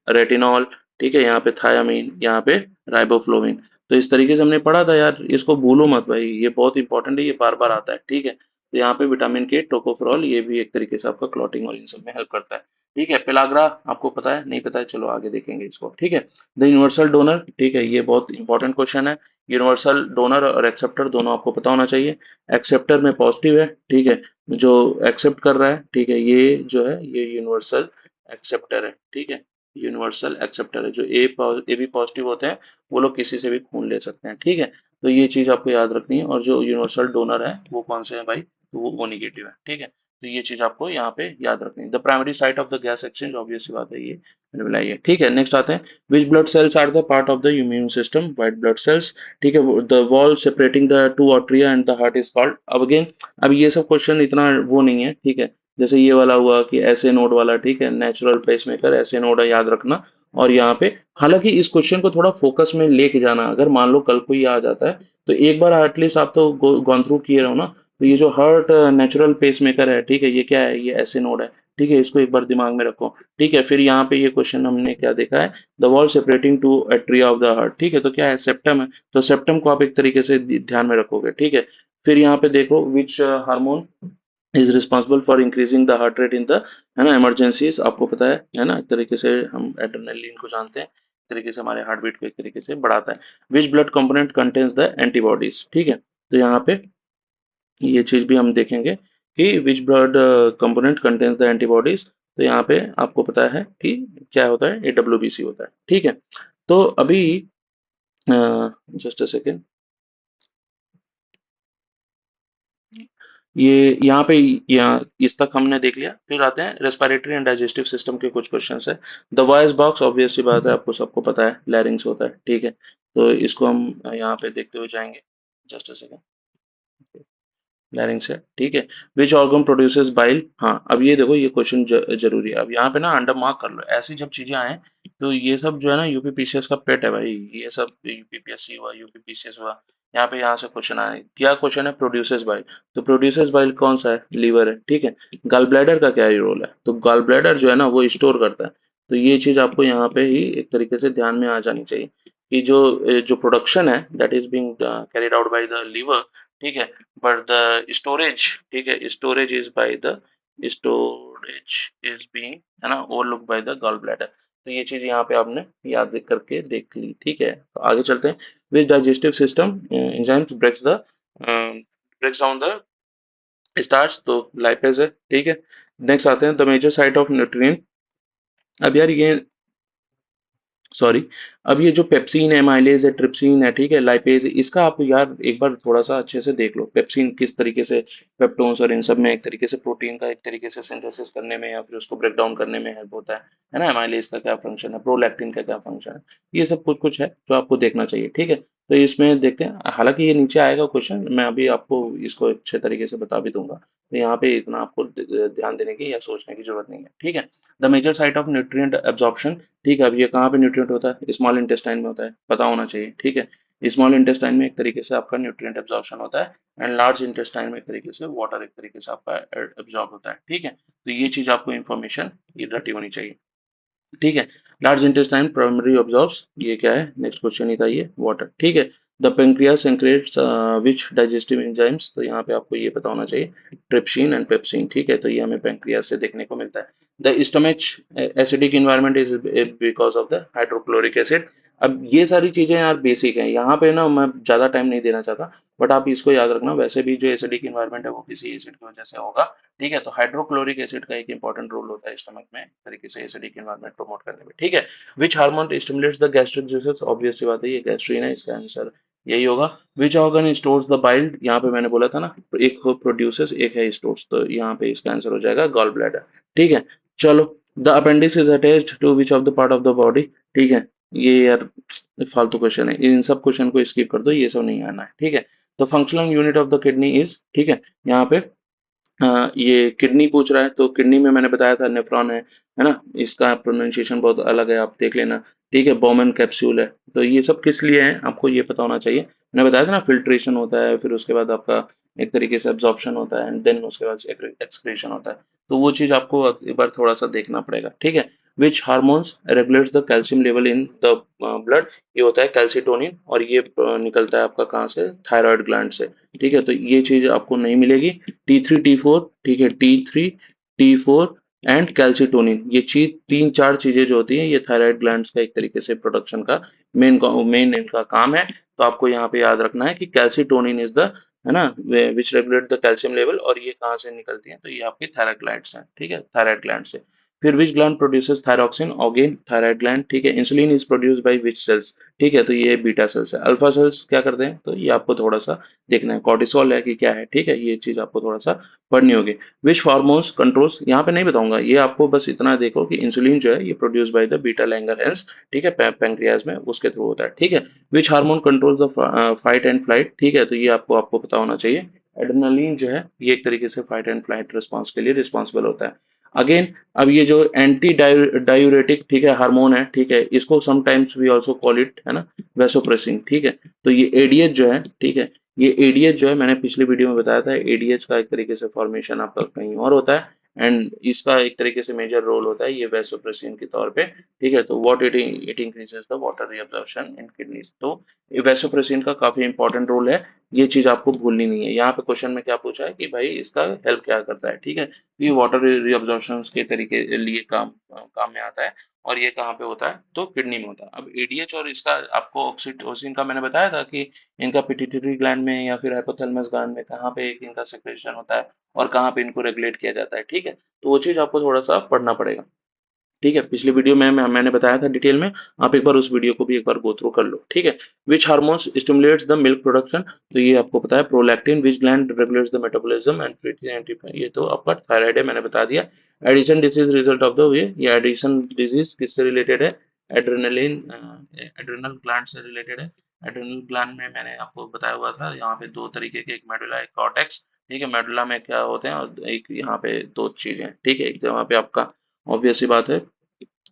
S1: रेटिनॉल, ठीक है, यहाँ पे थायामीन, यहाँ पे राइबोफ्लोविन। तो इस तरीके से हमने पढ़ा था यार, इसको भूलो मत भाई, ये बहुत इंपॉर्टेंट है, ये बार बार आता है। ठीक है। तो यहाँ पे विटामिन के, टोकोफेरॉल, ये भी एक तरीके से आपका क्लॉटिंग और इन सब में हेल्प करता है। ठीक है। पेलाग्रा आपको पता है? नहीं पता है? चलो आगे देखेंगे इसको। ठीक है। द यूनिवर्सल डोनर, ठीक है, ये बहुत इंपॉर्टेंट क्वेश्चन है। यूनिवर्सल डोनर और एक्सेप्टर दोनों आपको पता होना चाहिए। एक्सेप्टर में पॉजिटिव है, ठीक है, जो एक्सेप्ट कर रहा है, ठीक है, ये जो है ये यूनिवर्सल एक्सेप्टर है। ठीक है। यूनिवर्सल एक्सेप्टर है, जो ए भी पॉजिटिव होते हैं, वो लोग किसी से भी खून ले सकते हैं। ठीक है। तो ये चीज आपको याद रखनी है, और जो यूनिवर्सल डोनर है वो कौन से है भाई? तो वो नेगेटिव है। ठीक है। तो ये चीज आपको यहाँ पे याद रखनी है। The primary site of the gas exchange, obvious सी बात है, ये मैंने बनाई है। ठीक है। नेक्स्ट आते हैं, which blood cells are the part of the immune system? White blood cells. ठीक है। The wall separating the two arteria and the heart is called. अब अगेन, अब ये सब क्वेश्चन इतना वो नहीं है। ठीक है। जैसे ये वाला हुआ कि ऐसे नोड वाला, ठीक है, नेचुरल पेसमेकर, ऐसे नोड है, याद रखना। और यहाँ पे हालांकि इस क्वेश्चन को थोड़ा फोकस में लेके जाना, अगर मान लो कल को ये आ जाता है, तो एक बार एटलीस्ट आप तो गॉन थ्रू किए रहो ना। तो ये जो हार्ट नेचुरल पेसमेकर है, ठीक है, ये क्या है? ये ऐसे नोड है। ठीक है। इसको एक बार दिमाग में रखो। ठीक है। फिर यहाँ पे ये क्वेश्चन हमने क्या देखा है? The wall separating two atria of the heart. ठीक है। तो क्या है? सेप्टम है। तो सेप्टम को आप एक तरीके से ध्यान में रखोगे। ठीक है। फिर यहाँ पे देखो, विच hormone is responsible for increasing the heart rate in the, है ना, इमरजेंसीज, आपको पता है ना, एक तरीके से हम एड्रेनलिन को जानते हैं, एक तरीके से हमारे हार्ट बीट को एक तरीके से बढ़ाता है। Which blood component contains the antibodies? ठीक है। तो यहाँ पे ये चीज भी हम देखेंगे कि which blood component contains the antibodies. तो यहाँ पे आपको पता है कि क्या होता है, AWBC होता है, ठीक है। तो अभी जस्ट अ सेकेंड, ये यहाँ पे, यहाँ इस तक हमने देख लिया। फिर आते हैं रेस्पिरेटरी एंड डाइजेस्टिव सिस्टम के कुछ क्वेश्चंस है। द वॉइस बॉक्स ऑब्वियस सी बात है, आपको सबको पता है, लैरिंग्स होता है, ठीक है। तो इसको हम यहाँ पे देखते हुए जाएंगे। जस्ट अ सेकेंड, लैरिंग्स है, ठीक है। विच ऑर्गन प्रोड्यूसेस बाइल, हाँ अब ये देखो, ये क्वेश्चन जरूरी है। अब यहाँ पे ना अंडर मार्क कर लो, ऐसी जब चीजें आए तो ये सब जो है ना यूपीपीसीएस का पेट है भाई, ये सब यूपीपीएससी हुआ, यूपीपीसीएस हुआ, यहाँ पे यहाँ से क्वेश्चन आए। क्या क्वेश्चन है, प्रोड्यूसेस बाइल। तो प्रोड्यूसेस बाइल कौन सा है, लीवर है, ठीक है। गॉल ब्लैडर का क्या रोल है, तो गॉल ब्लैडर जो है ना वो स्टोर करता है। तो ये चीज आपको यहाँ पे ही एक तरीके से ध्यान में आ जानी चाहिए कि जो प्रोडक्शन है that is being carried out by the liver, ठीक है। but the storage, ठीक है, storage is being, है ना, overlooked by the gall bladder। तो ये चीज यहाँ पे आपने याद करके देख ली, ठीक है। तो आगे चलते हैं। which digestive system enzymes breaks down the starch, तो लाइपेज है, ठीक है। नेक्स्ट आते हैं the major site of nutrient. अब यार ये, सॉरी, अब ये जो पेप्सिन है, माइलेज है, ट्रिप्सिन है, ठीक है, लाइपेज है, इसका आप यार एक बार थोड़ा सा अच्छे से देख लो। पेप्सिन किस तरीके से पेप्टोन्स और इन सब में एक तरीके से प्रोटीन का एक तरीके से सिंथेसिस करने में या फिर उसको ब्रेक डाउन करने में हेल्प होता है ना। माइलेज का क्या फंक्शन है, प्रोलैक्टिन का क्या फंक्शन है, ये सब कुछ कुछ है जो आपको देखना चाहिए, ठीक है। तो इसमें देखते हैं, हालांकि ये नीचे आएगा क्वेश्चन, मैं अभी आपको इसको अच्छे तरीके से बता भी दूंगा। तो यहाँ पे इतना आपको ध्यान देने की या सोचने की जरूरत नहीं है, ठीक है। The major site of nutrient absorption, ठीक है। अब ये कहाँ पे न्यूट्रिएंट होता है, स्मॉल इंटेस्टाइन में होता है, पता होना चाहिए, ठीक है। स्मॉल इंटेस्टाइन में एक तरीके से आपका न्यूट्रिएंट एब्जॉर्प्शन होता है, एंड लार्ज इंटेस्टाइन में एक तरीके से वाटर एक तरीके से आपका एब्जॉर्ब होता है, ठीक है। तो ये चीज आपको इन्फॉर्मेशन ये रटी होनी चाहिए, ठीक है। लार्ज इंटेस्टाइन प्राइमरी ऑब्जॉर्ब्स, ये क्या है, नेक्स्ट क्वेश्चन ही था ये, वाटर, ठीक है। The pancreas secrets which digestive enzymes, तो यहाँ पे आपको ये पता होना चाहिए, ट्रिप्सिन एंड पेप्सिन, ठीक है। तो ये हमें पेंक्रियास से देखने को मिलता है। The stomach acidic environment is because of the hydrochloric acid. अब ये सारी चीजें यार बेसिक हैं, यहाँ पे ना मैं ज्यादा टाइम नहीं देना चाहता, बट आप इसको याद रखना। वैसे भी जो एसिडिक इन्वायरमेंट है वो किसी एसिड की वजह से होगा, ठीक है। तो हाइड्रोक्लोरिक एसिड का एक इंपॉर्टेंट रोल होता है स्टमक में एक तरीके से एसिडिक एनवायरनमेंट प्रमोट करने में, ठीक है। Which hormone stimulates the gastric juices, obvious सी बात है, ये गैस्ट्रीन है, इसका आंसर यही होगा। Which organ stores the bile, यहाँ पे मैंने बोला था ना, एक प्रोड्यूसेस एक है स्टोर्स, तो यहाँ पे इसका आंसर हो जाएगा गॉल ब्लैडर, ठीक है। चलो, the appendix is attached to which of the part of the body, ठीक है। ये यार फालतू क्वेश्चन है, इन सब क्वेश्चन को स्किप कर दो, ये सब नहीं आना है, ठीक है। तो functional unit of the kidney is, ठीक है, यहाँ पे ये किडनी पूछ रहा है, तो किडनी में मैंने बताया था नेफ्रॉन है ना। इसका प्रोनाउंसिएशन बहुत अलग है, आप देख लेना, ठीक है। बोमन कैप्सूल है। तो ये सब किस लिए है आपको ये पता होना चाहिए। मैंने बताया था ना, फिल्ट्रेशन होता है, फिर उसके बाद आपका एक तरीके से एब्जॉर्प्शन होता है, एंड देन उसके बाद एक्सक्रीशन होता है। तो वो चीज आपको एक बार थोड़ा सा देखना पड़ेगा, ठीक है। Which hormones regulates the calcium level in the blood, ये होता है कैल्सिटोनिन, और ये निकलता है आपका कहाँ से, थायराइड ग्लैंड से, ठीक है। तो ये चीज आपको नहीं मिलेगी। T3 T4, ठीक है, T3 T4 एंड कैल्सिटोनिन, ये चीज तीन चार चीजें जो होती हैं ये थायराइड ग्लैंड्स का एक तरीके से प्रोडक्शन का मेन इनका काम है। तो आपको यहाँ पे याद रखना है कि कैल्सिटोनिन इज द, है ना, विच रेगुलेट द कैल्शियम लेवल, और ये कहाँ से निकलती है, तो ये आपकी थायराइड ग्लैंड्स हैं, ठीक है, थायराइड ग्लैंड से। फिर which gland produces thyroxine, again thyroid gland, ठीक है। Insulin is produced by which cells, ठीक है, तो ये बीटा सेल्स है। अल्फा सेल्स क्या करते हैं, तो ये आपको थोड़ा सा देखना है, कॉर्टिसोल है कि क्या है, ठीक है, ये चीज आपको थोड़ा सा पढ़नी होगी। विच हार्मोन्स कंट्रोल्स, यहाँ पे नहीं बताऊंगा, ये आपको बस इतना देखो कि इंसुलिन जो है ये produce by the beta Langerhans, ठीक है, पैंक्रियाज में उसके थ्रू होता है, ठीक है। Which hormone controls the fight and flight, ठीक है, तो ये आपको आपको पता होना चाहिए। एड्रेनलिन जो है ये एक तरीके से फाइट एंड फ्लाइट रिस्पॉन्स के लिए रिस्पॉन्सिबल होता है। अगेन, अब ये जो एंटी डायूरेटिक, ठीक है, हार्मोन है, ठीक है, इसको sometimes we also call it, है ना, वेसोप्रेसिन, ठीक है। तो ये एडीएच जो है, ठीक है, ये एडीएच जो है मैंने पिछली वीडियो में बताया था, एडीएच का एक तरीके से फॉर्मेशन आपका कहीं और होता है, एंड इसका एक तरीके से मेजर रोल होता है ये वेसोप्रेसिन के तौर पे, ठीक है। तो what it increases the water reabsorption in kidneys, तो वेसोप्रेसिन का काफी इंपॉर्टेंट रोल है, ये चीज आपको भूलनी नहीं है। यहाँ पे क्वेश्चन में क्या पूछा है कि भाई इसका हेल्प क्या करता है, ठीक है। ये वाटर रिअब्जॉर्प्शन के तरीके लिए काम में आता है, और ये कहाँ पे होता है, तो किडनी में होता है। अब एडीएच और इसका आपको ऑक्सीटोसिन का मैंने बताया था कि इनका पिट्यूटरी ग्लैंड में या फिर हाइपोथैलेमस ग्लैंड में कहाँ पे एक इनका सेक्रेशन होता है और कहाँ पे इनको रेगुलेट किया जाता है, ठीक है। तो वो चीज़ आपको थोड़ा सा पढ़ना पड़ेगा। ठीक है, पिछली वीडियो में मैंने बताया था डिटेल में, आप एक बार उस वीडियो को भी एक बार गो थ्रू कर लो। ठीक है। Which hormones stimulates the milk production, तो ये आपको पता है prolactin, which gland regulates the metabolism and ये तो आपका थायराइड है, मैंने बता दिया। Addison disease result of the way, ये एडिशन डिजीज किससे रिलेटेड है? एड्रेनलिन, एड्रेनल ग्लैंड से रिलेटेड है। एड्रेनल ग्लैंड में मैंने आपको बताया हुआ था, यहाँ पे दो तरीके के, एक मेडुला एक कॉर्टेक्स। ठीक है, मेडुला में क्या होते हैं और एक यहाँ पे दो चीजें हैं। ठीक है, एक तो यहाँ पे आपका ऑब्वियस सी बात है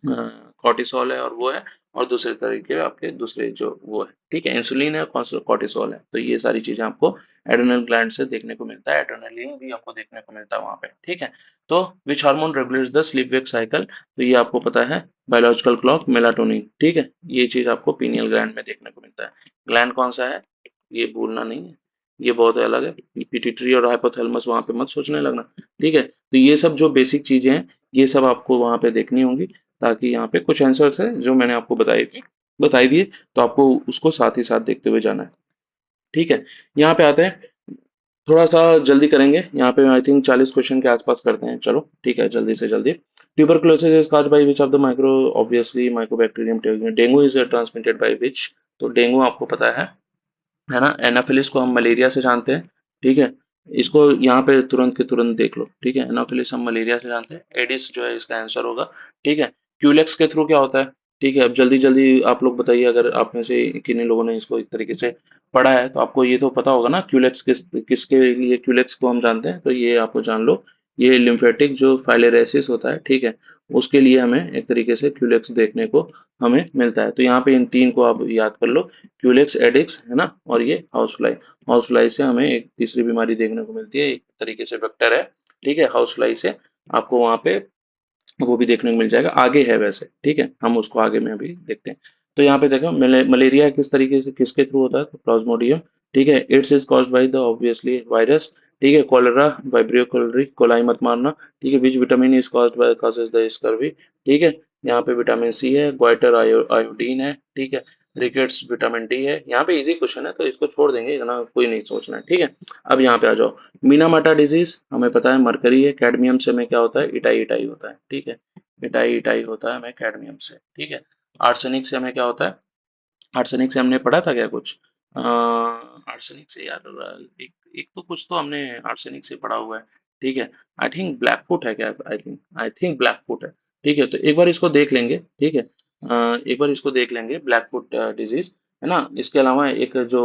S1: कॉर्टिसोल है और वो है, और दूसरे तरीके आपके दूसरे जो वो है। ठीक है, इंसुलिन है, कॉर्टिसोल है, तो ये सारी चीजें आपको एड्रेनल ग्लैंड से देखने को मिलता है, एड्रेनलिन भी आपको देखने को मिलता है वहां पे। ठीक है, तो which hormone regulates the sleep wake cycle, तो ये आपको पता है बायोलॉजिकल क्लॉक मेलाटोनिन। ठीक है, ये चीज आपको पीनियल ग्लैंड में देखने को मिलता है। ग्लैंड कौन सा है ये भूलना नहीं है, ये बहुत अलग है। पिट्यूटरी और हाइपोथैलेमस वहां पे मत सोचने लगना। ठीक है, तो ये सब जो बेसिक चीजें हैं, ये सब आपको वहां पे देखनी होंगी, ताकि यहाँ पे कुछ आंसर्स है जो मैंने आपको बताई दिए, तो आपको उसको साथ ही साथ देखते हुए जाना है। ठीक है, यहाँ पे आते हैं, थोड़ा सा जल्दी करेंगे यहाँ पे, आई थिंक 40 क्वेश्चन के आसपास करते हैं। चलो ठीक है, जल्दी से जल्दी। Tuberculosis is caused by which of the micro, obviously mycobacterium. Dengue is transmitted by which, तो डेंगू आपको पता है ना। एनाफिलिस को हम मलेरिया से जानते हैं। ठीक है, इसको यहाँ पे तुरंत के तुरंत देख लो। ठीक है, एनाफिलिस हम मलेरिया से जानते हैं, एडिस जो है इसका आंसर होगा। ठीक है, क्यूलेक्स के थ्रू क्या होता है? ठीक है, अब जल्दी जल्दी आप लोग बताइए, अगर आप में से किन्हीं लोगों ने इसको एक तरीके से पढ़ा है तो आपको ये तो पता होगा ना, क्यूलेक्स किसके लिए क्यूलेक्स को हम जानते हैं, तो ये आपको जान लो। ये लिम्फेटिक जो फाइलेरेसिस होता है, ठीक है, उसके लिए हमें एक तरीके से क्यूलेक्स देखने को हमें मिलता है। तो यहाँ पे इन तीन को आप याद कर लो, क्यूलेक्स, एडिक्स, है ना, और ये हाउस फ्लाई। हाउस फ्लाई से हमें एक तीसरी बीमारी देखने को मिलती है, एक तरीके से वेक्टर है। ठीक है, हाउस फ्लाई से आपको वहां पे वो भी देखने को मिल जाएगा, आगे है वैसे। ठीक है, हम उसको आगे में अभी देखते हैं। तो यहाँ पे देखो मलेरिया किस तरीके से किसके थ्रू होता है, तो प्लाज्मोडियम। ठीक है, it's is caused by the obviously virus. ठीक है, कॉलेरा, वाइब्रियो कोलरी, कोलाई मत मारना। ठीक है, which vitamin is caused by causes the scurvy. ठीक है, यहाँ पे विटामिन सी है, ग्वाइटर आयोडीन है। ठीक है, रिकेट्स विटामिन डी है। यहाँ पे इजी क्वेश्चन है तो इसको छोड़ देंगे, इतना कोई नहीं सोचना है। ठीक है, अब यहाँ पे आ जाओ। मीनामाटा डिजीज हमें पता है मरकरी है, कैडमियम से हमें क्या होता है, इटाई इटाई होता है। ठीक है, इटाई इटाई होता है हमें कैडमियम से। ठीक है, आर्सेनिक से हमें क्या होता है? आर्सेनिक से हमने पढ़ा था क्या कुछ? आर्सेनिक से यार, एक एक तो कुछ तो हमने आर्सेनिक से पढ़ा हुआ है। ठीक है, आई थिंक ब्लैक फुट है क्या, आई थिंक ब्लैक फुट है। ठीक है, तो एक बार इसको देख लेंगे। ठीक है, एक बार इसको देख लेंगे, ब्लैक फुट डिजीज, है ना। इसके अलावा एक जो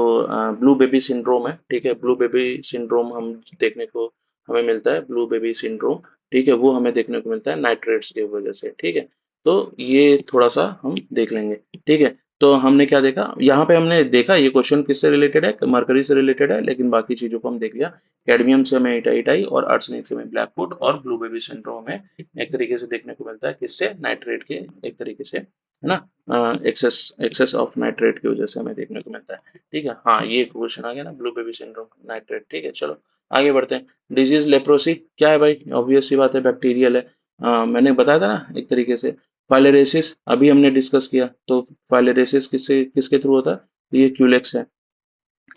S1: ब्लू बेबी सिंड्रोम है। ठीक है, ब्लू बेबी सिंड्रोम हम देखने को हमें मिलता है, ब्लू बेबी सिंड्रोम। ठीक है, वो हमें देखने को मिलता है नाइट्रेट्स की वजह से। ठीक है, तो ये थोड़ा सा हम देख लेंगे। ठीक है, तो हमने क्या देखा यहाँ पे, हमने देखा ये क्वेश्चन किससे रिलेटेड है, मरकरी से रिलेटेड है, लेकिन बाकी चीजों को हम देख लिया। कैडमियम से हमें इटाइटाई, और आर्सेनिक से हमें ब्लैक फुट, और ब्लू बेबी सिंड्रोम हमें एक तरीके से देखने को मिलता है किससे, नाइट्रेट के एक तरीके से, है ना। एक्सेस एक्सेस ऑफ नाइट्रेट की वजह से हमें देखने को मिलता है। ठीक है, हाँ ये क्वेश्चन आ गया ना, ब्लू बेबी सिंड्रोम, नाइट्रेट। ठीक है, चलो आगे बढ़ते हैं। डिजीज लेप्रोसी क्या है भाई? ऑब्वियस सी बात है, बैक्टीरियल है। मैंने बताया था ना एक तरीके से। फाइलेरेसिस अभी हमने डिस्कस किया, तो फाइलेरेसिस किससे किसके थ्रू होता है? तो ये क्यूलेक्स है।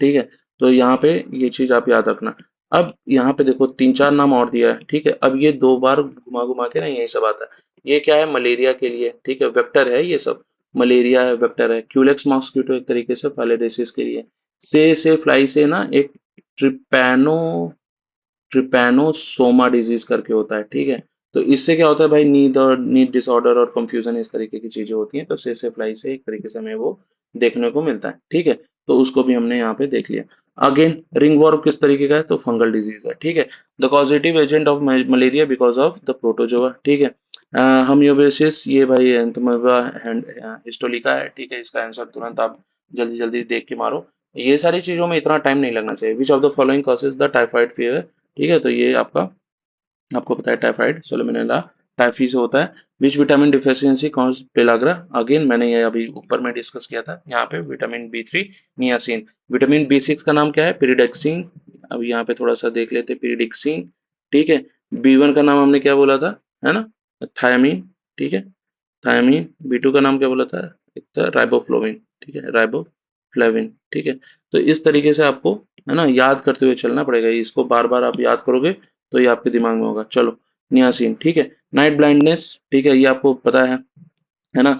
S1: ठीक है, तो यहाँ पे ये चीज आप याद रखना। अब यहाँ पे देखो तीन चार नाम और दिया है। ठीक है, अब ये दो बार घुमा घुमा के ना यही सब आता है। ये क्या है? मलेरिया के लिए। ठीक है, वेक्टर है ये सब, मलेरिया है, वेक्टर है। क्यूलेक्स मॉस्किटो एक तरीके से फाइलेरिसिस के लिए। से फ्लाई से ना एक ट्रिपैनो ट्रिपैनोसोमा डिजीज करके होता है। ठीक है, तो इससे क्या होता है भाई, नींद डिसऑर्डर और कंफ्यूजन, इस तरीके की चीजें होती हैं, तो सेसेफ्लाई से एक तरीके से हमें वो देखने को मिलता है। ठीक है, तो उसको भी हमने यहाँ पे देख लिया। अगेन रिंग वर्म किस तरीके का है? तो फंगल डिजीज है। ठीक है, the causative agent of malaria because of the protozoa. ठीक है, होम्योबेसिस ये भाई एंथोमोeba हिस्टोलिका है। ठीक है, इसका आंसर तुरंत आप जल्दी जल्दी देख के मारो। ये सारी चीजों में इतना टाइम नहीं लगना चाहिए। विच of the following causes the typhoid fever? ठीक है, तो ये आपका आपको पता है टाइफाइड सैल्मोनेला टाइफी से होता है। Which vitamin deficiency cause pellagra? Again मैंने ये अभी ऊपर में डिस्कस किया था, यहाँ पे vitamin B3 niacin. Vitamin B6 का नाम क्या है? पिरिडेक्सिन। अब यहाँ पे थोड़ा सा देख लेते हैं, पिरिडिक्सिन। ठीक है, B1 का नाम हमने क्या बोला था, है ना, थायमीन। ठीक है, थायमीन। B2 का नाम क्या बोला था? एक था राइबोफ्लोविन। ठीक है, राइबोफ्लेविन। ठीक है, तो इस तरीके से आपको, है ना, याद करते हुए चलना पड़ेगा। इसको बार बार आप याद करोगे तो ये आपके दिमाग में होगा। चलो नियासिन, ठीक है। नाइट ब्लाइंडनेस, ठीक है, ये आपको पता है ना।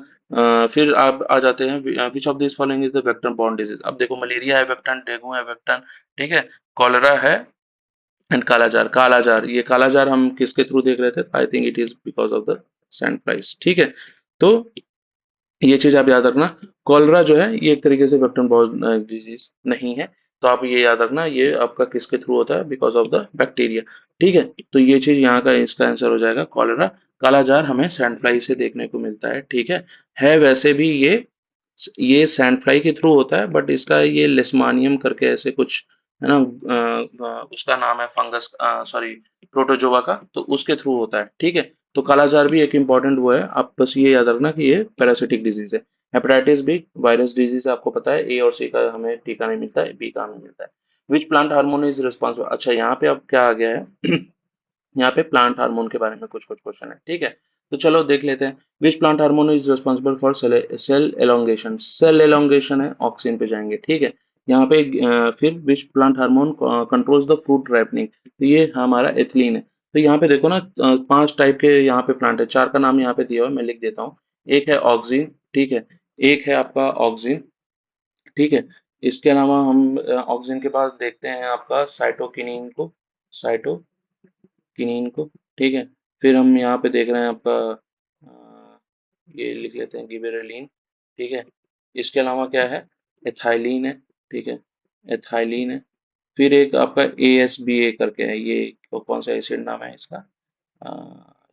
S1: फिर आप आ जाते हैं, which of this following is the vector borne disease. अब देखो, मलेरिया है वेक्टर, डेंगू है वेक्टर, ठीक है, कॉलरा है एंड कालाजार। कालाजार, ये कालाजार हम किसके थ्रू देख रहे थे? I think it is because of the sand flies, ठीक है। तो ये चीज आप याद रखना। कॉलरा जो है ये एक तरीके से वेक्टर बॉर्न डिजीज नहीं है, तो आप ये याद रखना, ये आपका किसके थ्रू होता है? बिकॉज ऑफ द बैक्टीरिया, ठीक है। तो ये चीज यहाँ का इसका आंसर हो जाएगा कॉलरा। कालाजार हमें सैंड फ्लाई से देखने को मिलता है, ठीक है वैसे भी ये सैंड फ्लाई के थ्रू होता है, बट इसका ये लेशमानियम करके ऐसे कुछ है ना, उसका नाम है फंगस, सॉरी, प्रोटोजोआ का, तो उसके थ्रू होता है, ठीक है। तो कालाजार भी एक इंपॉर्टेंट वो है, आप बस ये याद रखना कि ये पैरासिटिक डिजीज है। हेपेटाइटिस बी वायरस डिजीज, आपको पता है, ए और सी का हमें टीका नहीं मिलता है, बी का हमें मिलता है। विच प्लांट हार्मोन इज रिस्पॉन्सिबल, अच्छा यहाँ पे अब क्या आ गया है यहाँ पे प्लांट हार्मोन के बारे में कुछ कुछ क्वेश्चन है, ठीक है। तो चलो देख लेते हैं। Which plant hormone is responsible for cell elongation, cell elongation है, ऑक्सिन पे जाएंगे, ठीक है। यहाँ पे फिर which plant hormone controls the fruit ripening, तो ये हमारा एथिलीन है। तो यहाँ पे देखो ना, 5 टाइप के यहाँ पे प्लांट है, 4 का नाम यहाँ पे दिया हुआ है, मैं लिख देता हूँ। एक है ऑक्सिन, ठीक है, एक है आपका ऑक्सिन, ठीक है। इसके अलावा हम ऑक्सिन के पास देखते हैं आपका साइटोकिनिन को, किनीन को, ठीक है। फिर हम यहाँ पे देख रहे हैं आपका ये लिख लेते हैं गिबेरेलिन, ठीक है। इसके अलावा क्या है? एथाइलिन है, ठीक है, एथाइलिन है। फिर एक आपका ASBA करके है, ये कौन सा एसिड नाम है इसका?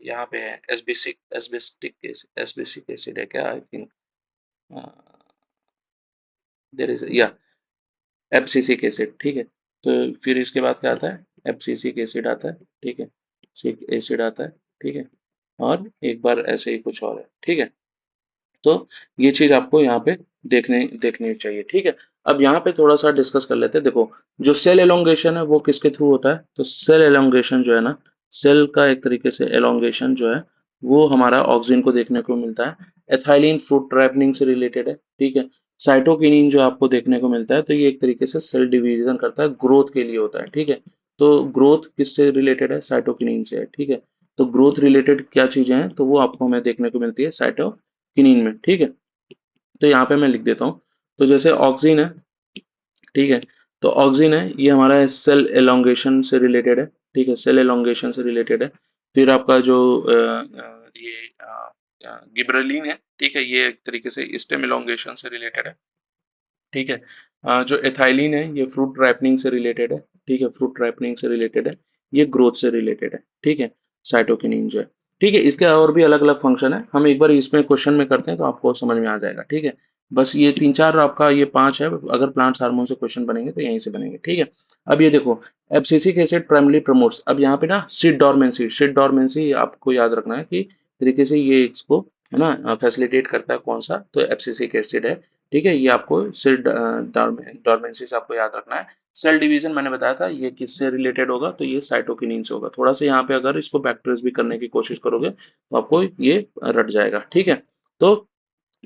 S1: यहाँ पे है एसबिसिक, एसबिसिक एसिड है क्या, आई थिंक देर इज, या एब्सिसिक एसिड, ठीक है। तो फिर इसके बाद क्या आता है? एब्सिसिक एसिड आता है, ठीक है, सिक एसिड आता है, ठीक है। और एक बार ऐसे ही कुछ और है, ठीक है। तो ये चीज आपको यहाँ पे देखने देखनी चाहिए, ठीक है। अब यहाँ पे थोड़ा सा डिस्कस कर लेते हैं। देखो, जो सेल एलोंगेशन है वो किसके थ्रू होता है? तो सेल एलोंगेशन जो है ना, सेल का एक तरीके से एलोंगेशन जो है वो हमारा ऑक्सिन को देखने को मिलता है। एथाइलिन फ्रूट राइपनिंग से रिलेटेड है, ठीक है। साइटोकिनिन जो आपको देखने को मिलता है, तो ये एक तरीके से सेल डिवीजन करता है, ग्रोथ के लिए होता है, ठीक है। तो ग्रोथ किससे रिलेटेड है? साइटोकिनिन से है, ठीक है। तो ग्रोथ रिलेटेड क्या चीजें हैं, तो वो आपको हमें देखने को मिलती है साइटोकिनिन में, ठीक है। तो यहाँ पे मैं लिख देता हूँ। तो जैसे ऑक्सिन है, ठीक है, तो ऑक्सिन है ये हमारा सेल एलोंगेशन से रिलेटेड है, ठीक है, सेल एलोंगेशन से रिलेटेड है। फिर आपका जो ये गिबरेलिन है, ठीक है, ये एक तरीके से स्टेम एलोंगेशन से रिलेटेड है, ठीक है। जो एथाइलिन है ये फ्रूट राइपनिंग से रिलेटेड है, ठीक है, फ्रूट राइपनिंग से रिलेटेड है। ये ग्रोथ से रिलेटेड है, ठीक है, साइटोकिनिन जो है, ठीक है। इसके और भी अलग अलग फंक्शन है, हम एक बार इसमें क्वेश्चन में करते हैं तो आपको समझ में आ जाएगा, ठीक है। बस ये 3 4 आपका ये 5 है, अगर प्लांट्स हार्मोन से क्वेश्चन बनेंगे तो यहीं से बनेंगे, ठीक है। अब ये देखो, एब्सिसिक एसिड प्राइमरी प्रमोट्स, अब यहाँ पे ना सीड डोरमेंसी आपको याद रखना है कि तरीके से ये इसको है ना फैसिलिटेट करता है, कौन सा? तो एब्सिसिक एसिड है, ठीक है। ये आपको सेल डोरमेंसी से आपको याद रखना है। सेल डिवीजन मैंने बताया था, ये किससे रिलेटेड होगा? तो ये साइटोकिनिन से होगा। थोड़ा सा यहाँ पे अगर इसको बैक ट्रेस भी करने की कोशिश करोगे तो आपको ये रट जाएगा, ठीक है। तो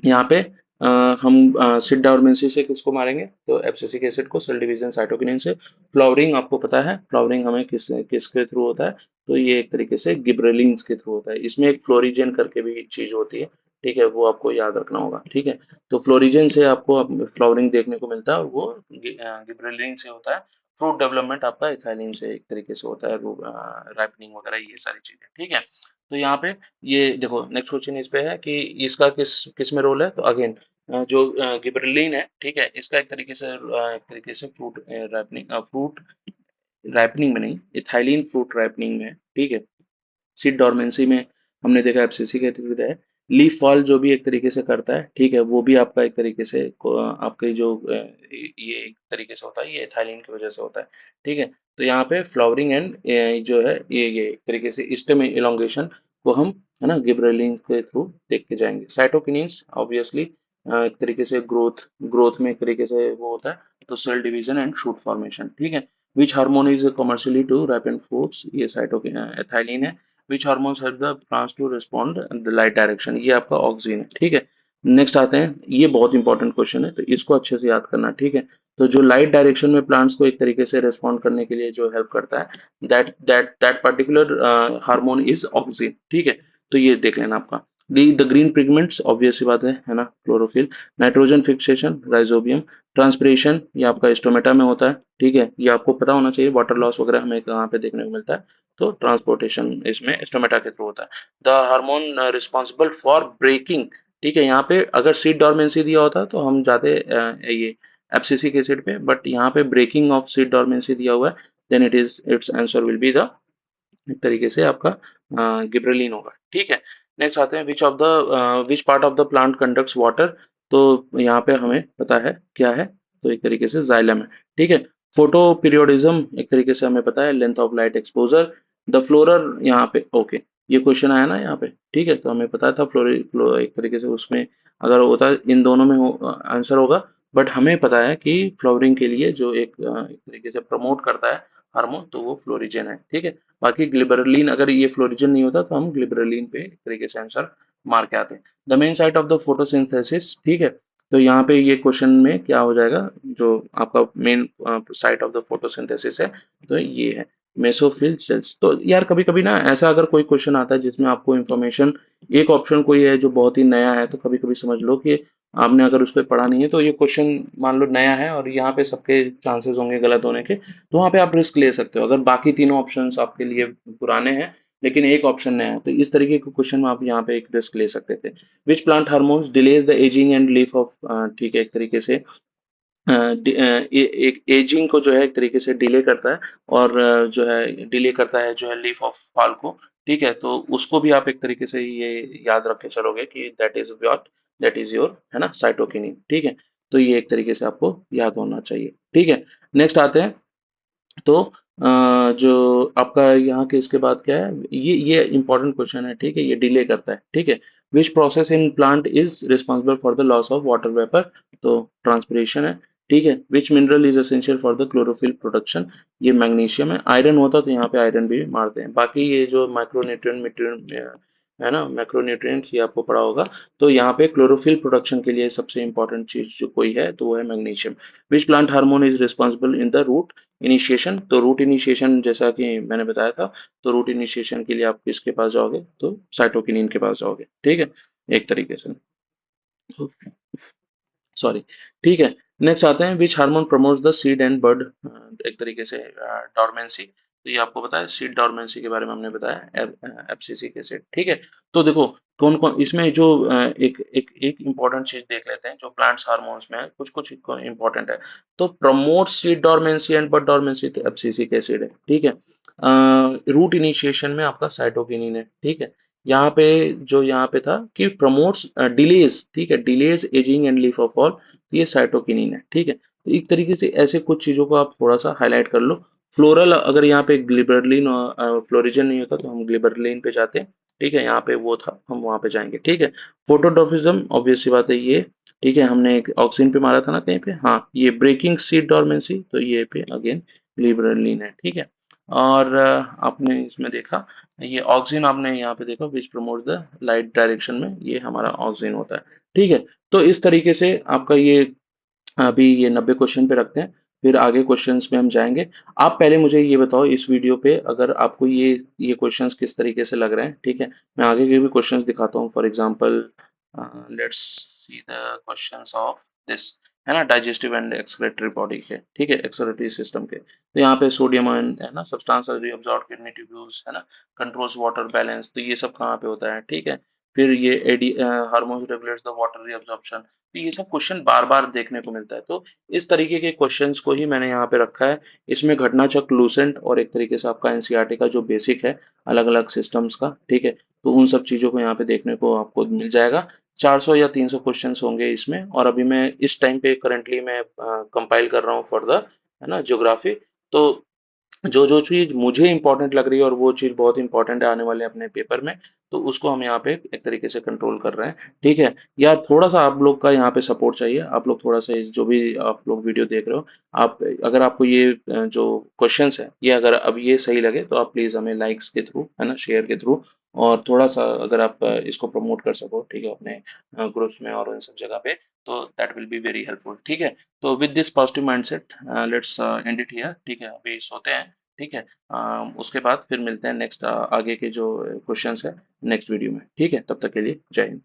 S1: यहाँ पे हम सिड डॉर्मेंसी से किसको मारेंगे? तो एब्सिसिक एसिड को, सेल डिवीजन साइटोकिनिन से। फ्लावरिंग आपको पता है, फ्लावरिंग हमें किसके थ्रू होता है? तो ये एक तरीके से गिबरेलिन्स के थ्रू होता है। इसमें एक फ्लोरिजेन करके भी चीज होती है, ठीक है, वो आपको याद रखना होगा, ठीक है। तो फ्लोरिजेन से आपको फ्लावरिंग देखने को मिलता है, और वो गिबरेलिन से होता है। फ्रूट डेवलपमेंट आपका इथाइलिन से एक तरीके से होता है, राइपनिंग वगैरह ये सारी चीजें, ठीक है। तो यहाँ पे ये देखो, नेक्स्ट क्वेश्चन इस पे है कि इसका किस किस में रोल है? तो अगेन जो गिबरेलिन है, ठीक है, इसका एक तरीके से फ्रूट राइपनिंग में नहीं, इथाइलिन फ्रूट राइपनिंग में है, ठीक है। सीड डोरमेंसी में हमने देखा एफसीसी का तरीका है। लीफ फॉल जो भी एक तरीके से करता है, ठीक है, वो भी आपका एक तरीके से आपके जो ये एक तरीके से होता है, ये एथाइलिन की वजह से होता है, ठीक है। तो यहाँ पे फ्लावरिंग एंड जो है ये एक तरीके से स्टेम इलोंगेशन को हम है ना गिबरेलिन के थ्रू देख के जाएंगे। साइटोकिनीन्स ऑब्वियसली एक तरीके से ग्रोथ में एक तरीके से वो होता है। तो cell division and shoot formation, ठीक है। Which hormone is commercially to ripen fruits, ये साइटोकिन एथाइलिन है। Which hormones help the plants to respond the light direction, ये आपका ऑक्सिन है, ठीक है। नेक्स्ट आते हैं, ये बहुत इंपॉर्टेंट क्वेश्चन है, तो इसको अच्छे से याद करना, ठीक है। तो जो लाइट डायरेक्शन में प्लांट्स को एक तरीके से रिस्पॉन्ड करने के लिए जो हेल्प करता है, that particular hormone is auxin. ठीक है, तो ये देख लेना आपका। द ग्रीन पिगमेंट्स ऑब्वियस सी बात है ना, chlorophyll. Nitrogen fixation rhizobium. Transpiration ये आपका स्टोमेटा में होता है। ठीक है, ये आपको पता होना चाहिए, वाटर लॉस वगैरह हमें कहाँ पे देखने को मिलता है, तो ट्रांसपोर्टेशन इसमें स्टोमेटा के थ्रू होता है। The hormone responsible for breaking. ठीक है, यहाँ पे अगर सीड डोरमेंसी दिया होता तो हम जाते ये एफसीसी के एसिड पे, बट यहाँ पे ब्रेकिंग ऑफ सीड डोरमेंसी दिया हुआ है, then its answer will be the एक तरीके से आपका गिबरेलिन होगा। ठीक है, नेक्स्ट आते हैं, विच part of the plant conducts water. तो यहाँ पे हमें पता है क्या है, तो एक तरीके से जाइलम है। ठीक है, फोटो पीरियोडिज्म एक तरीके से हमें पता है, length of light exposure. The floral यहाँ पे ओके, ये क्वेश्चन आया ना यहाँ पे। ठीक है, तो हमें पता था एक तरीके से उसमें अगर होता इन दोनों में आंसर होगा, बट हमें पता है कि फ्लावरिंग के लिए जो एक तरीके से प्रमोट करता है हार्मोन, तो वो फ्लोरिजन है। ठीक है, बाकी ग्लिबरलिन, अगर ये फ्लोरिजन नहीं होता तो हम ग्लिबरलिन पे एक तरीके से आंसर मार के आते हैं। The main site of the photosynthesis. ठीक है, तो यहाँ पे ये क्वेश्चन में क्या हो जाएगा, जो आपका main site of the photosynthesis है, तो ये है मेसोफिल सेल्स। तो यार कभी कभी ना ऐसा अगर कोई क्वेश्चन आता है जिसमें आपको इन्फॉर्मेशन, एक ऑप्शन कोई है जो बहुत ही नया है, तो कभी कभी समझ लो कि आपने अगर उस पर पढ़ा नहीं है, तो ये क्वेश्चन मान लो नया है और यहाँ पे सबके चांसेस होंगे गलत होने के, तो वहां पे आप रिस्क ले सकते हो अगर बाकी तीनों ऑप्शंस आपके लिए पुराने हैं लेकिन एक ऑप्शन नया है, तो इस तरीके के क्वेश्चन में आप यहाँ पे एक रिस्क ले सकते थे। Which plant hormones delays the ageing and leaf of. ठीक है, एक तरीके से एक एजिंग को जो है एक तरीके से डिले करता है, और जो है डिले करता है जो है लीफ ऑफ फॉल को। ठीक है, तो उसको भी आप एक तरीके से ये याद रख के चलोगे कि दैट इज योर है ना साइटोकिनिन। ठीक है, तो ये एक तरीके से आपको याद होना चाहिए। ठीक है, नेक्स्ट आते हैं, तो जो आपका यहाँ के इसके बाद क्या है, ये इंपॉर्टेंट क्वेश्चन है। ठीक है, ये डिले करता है। ठीक है, which process in plant is responsible for the loss of water vapour, तो ट्रांसपिरेशन है। ठीक है, विच mineral is essential for the chlorophyll production, ये मैग्नीशियम है। आयरन होता तो यहाँ पे आयरन भी मारते हैं। बाकी ये जो माइक्रोन्यूट्रिएंट है ना, मैक्रोन्यूट्रिएंट, ये आपको पढ़ा होगा। तो यहाँ पे क्लोरोफिल प्रोडक्शन के लिए सबसे इंपॉर्टेंट चीज जो कोई है तो वो है magnesium. Which plant hormone is responsible in the root initiation, तो रूट इनिशिएशन जैसा कि मैंने बताया था, तो रूट इनिशिएशन के लिए आप किसके पास जाओगे, तो साइटोकिनिन के पास जाओगे। ठीक है, एक तरीके से, सॉरी। ठीक है, नेक्स्ट आते हैं, which hormone promotes the seed and bird, एक तरीके से डॉर्मेंसी। तो ये आपको पता है, सीड डॉर्मेंसी के बारे में हमने बताया, एफसीसी के सेट। ठीक है, तो देखो कौन कौन इसमें जो एक एक एक इंपॉर्टेंट चीज देख लेते हैं जो प्लांट्स हार्मोन्स में है, कुछ कुछ इंपॉर्टेंट है। तो promote seed dormancy and bird dormancy, तो एफसीसी के एसिड है। ठीक है, रूट इनिशिएशन में आपका साइटोकिनिन है। ठीक है, यहाँ पे जो यहाँ पे था कि प्रमोट्स डिलेज, ठीक है, delays ageing and leaf of all, तो ये साइटोकिनिन है। ठीक है, तो एक तरीके से ऐसे कुछ चीजों को आप थोड़ा सा हाईलाइट कर लो। फ्लोरल, अगर यहाँ पे ग्लिबरलिन और फ्लोरिजन नहीं होता तो हम ग्लिबरलिन पे जाते हैं। ठीक है, यहाँ पे वो था, हम वहां पे जाएंगे। ठीक है, फोटोट्रॉपिज्म ऑब्वियस सी बात है ये। ठीक है, हमने एक ऑक्सीजन पे मारा था ना कहीं पे, हाँ, ये ब्रेकिंग सीड डोरमेंसी, तो ये पे अगेन ग्लिबरलिन है। ठीक है, और आपने इसमें देखा, ये ऑक्सीजन आपने यहाँ पे देखा, विच प्रमोट द लाइट डायरेक्शन में, ये हमारा ऑक्सीजन होता है। ठीक है, तो इस तरीके से आपका ये अभी ये 90 क्वेश्चन पे रखते हैं, फिर आगे क्वेश्चंस में हम जाएंगे। आप पहले मुझे ये बताओ इस वीडियो पे अगर आपको ये क्वेश्चंस किस तरीके से लग रहे हैं। ठीक है, मैं आगे के भी क्वेश्चंस दिखाता हूँ। For example let's see the questions of this, है ना, डाइजेस्टिव एंड एक्सक्रेटरी बॉडी के। ठीक है, एक्सक्रेटरी सिस्टम के, तो यहाँ पे सोडियम है ना, सब्सटेंस रीअब्सॉर्ब किडनी ट्यूब्यूल्स, है ना, कंट्रोल्स वाटर बैलेंस, तो ये सब कहाँ पे होता है। ठीक है, फिर ये AD hormone regulates the water reabsorption, तो ये सब क्वेश्चन बार बार देखने को मिलता है। तो इस तरीके के क्वेश्चंस को ही मैंने यहाँ पे रखा है। इसमें घटना चक्र, लूसेंट, और एक तरीके से आपका एनसीईआरटी का जो बेसिक है अलग अलग सिस्टम्स का। ठीक है, तो उन सब चीजों को यहाँ पे देखने को आपको मिल जाएगा। 400 या 300 क्वेश्चंस होंगे इसमें, और अभी मैं इस टाइम पे करंटली मैं कंपाइल कर रहा हूँ फॉर द, है ना, ज्योग्राफी। तो जो जो चीज मुझे इंपॉर्टेंट लग रही है और वो चीज बहुत इंपॉर्टेंट है आने वाले अपने पेपर में, तो उसको हम यहाँ पे एक तरीके से कंट्रोल कर रहे हैं। ठीक है, यार थोड़ा सा आप लोग का यहाँ पे सपोर्ट चाहिए। आप लोग थोड़ा सा जो भी आप लोग वीडियो देख रहे हो, आप अगर आपको ये जो क्वेश्चंस है ये अगर अब ये सही लगे तो आप प्लीज हमें लाइक्स के थ्रू, है ना, शेयर के थ्रू और थोड़ा सा अगर आप इसको प्रमोट कर सको, ठीक है, अपने ग्रुप्स में और उन सब जगह पे, तो that will be very helpful. ठीक है, तो with this positive mindset let's end it here. ठीक है, अभी सोते हैं। ठीक है, उसके बाद फिर मिलते हैं नेक्स्ट आगे के जो क्वेश्चंस है नेक्स्ट वीडियो में। ठीक है, तब तक के लिए जय हिंद।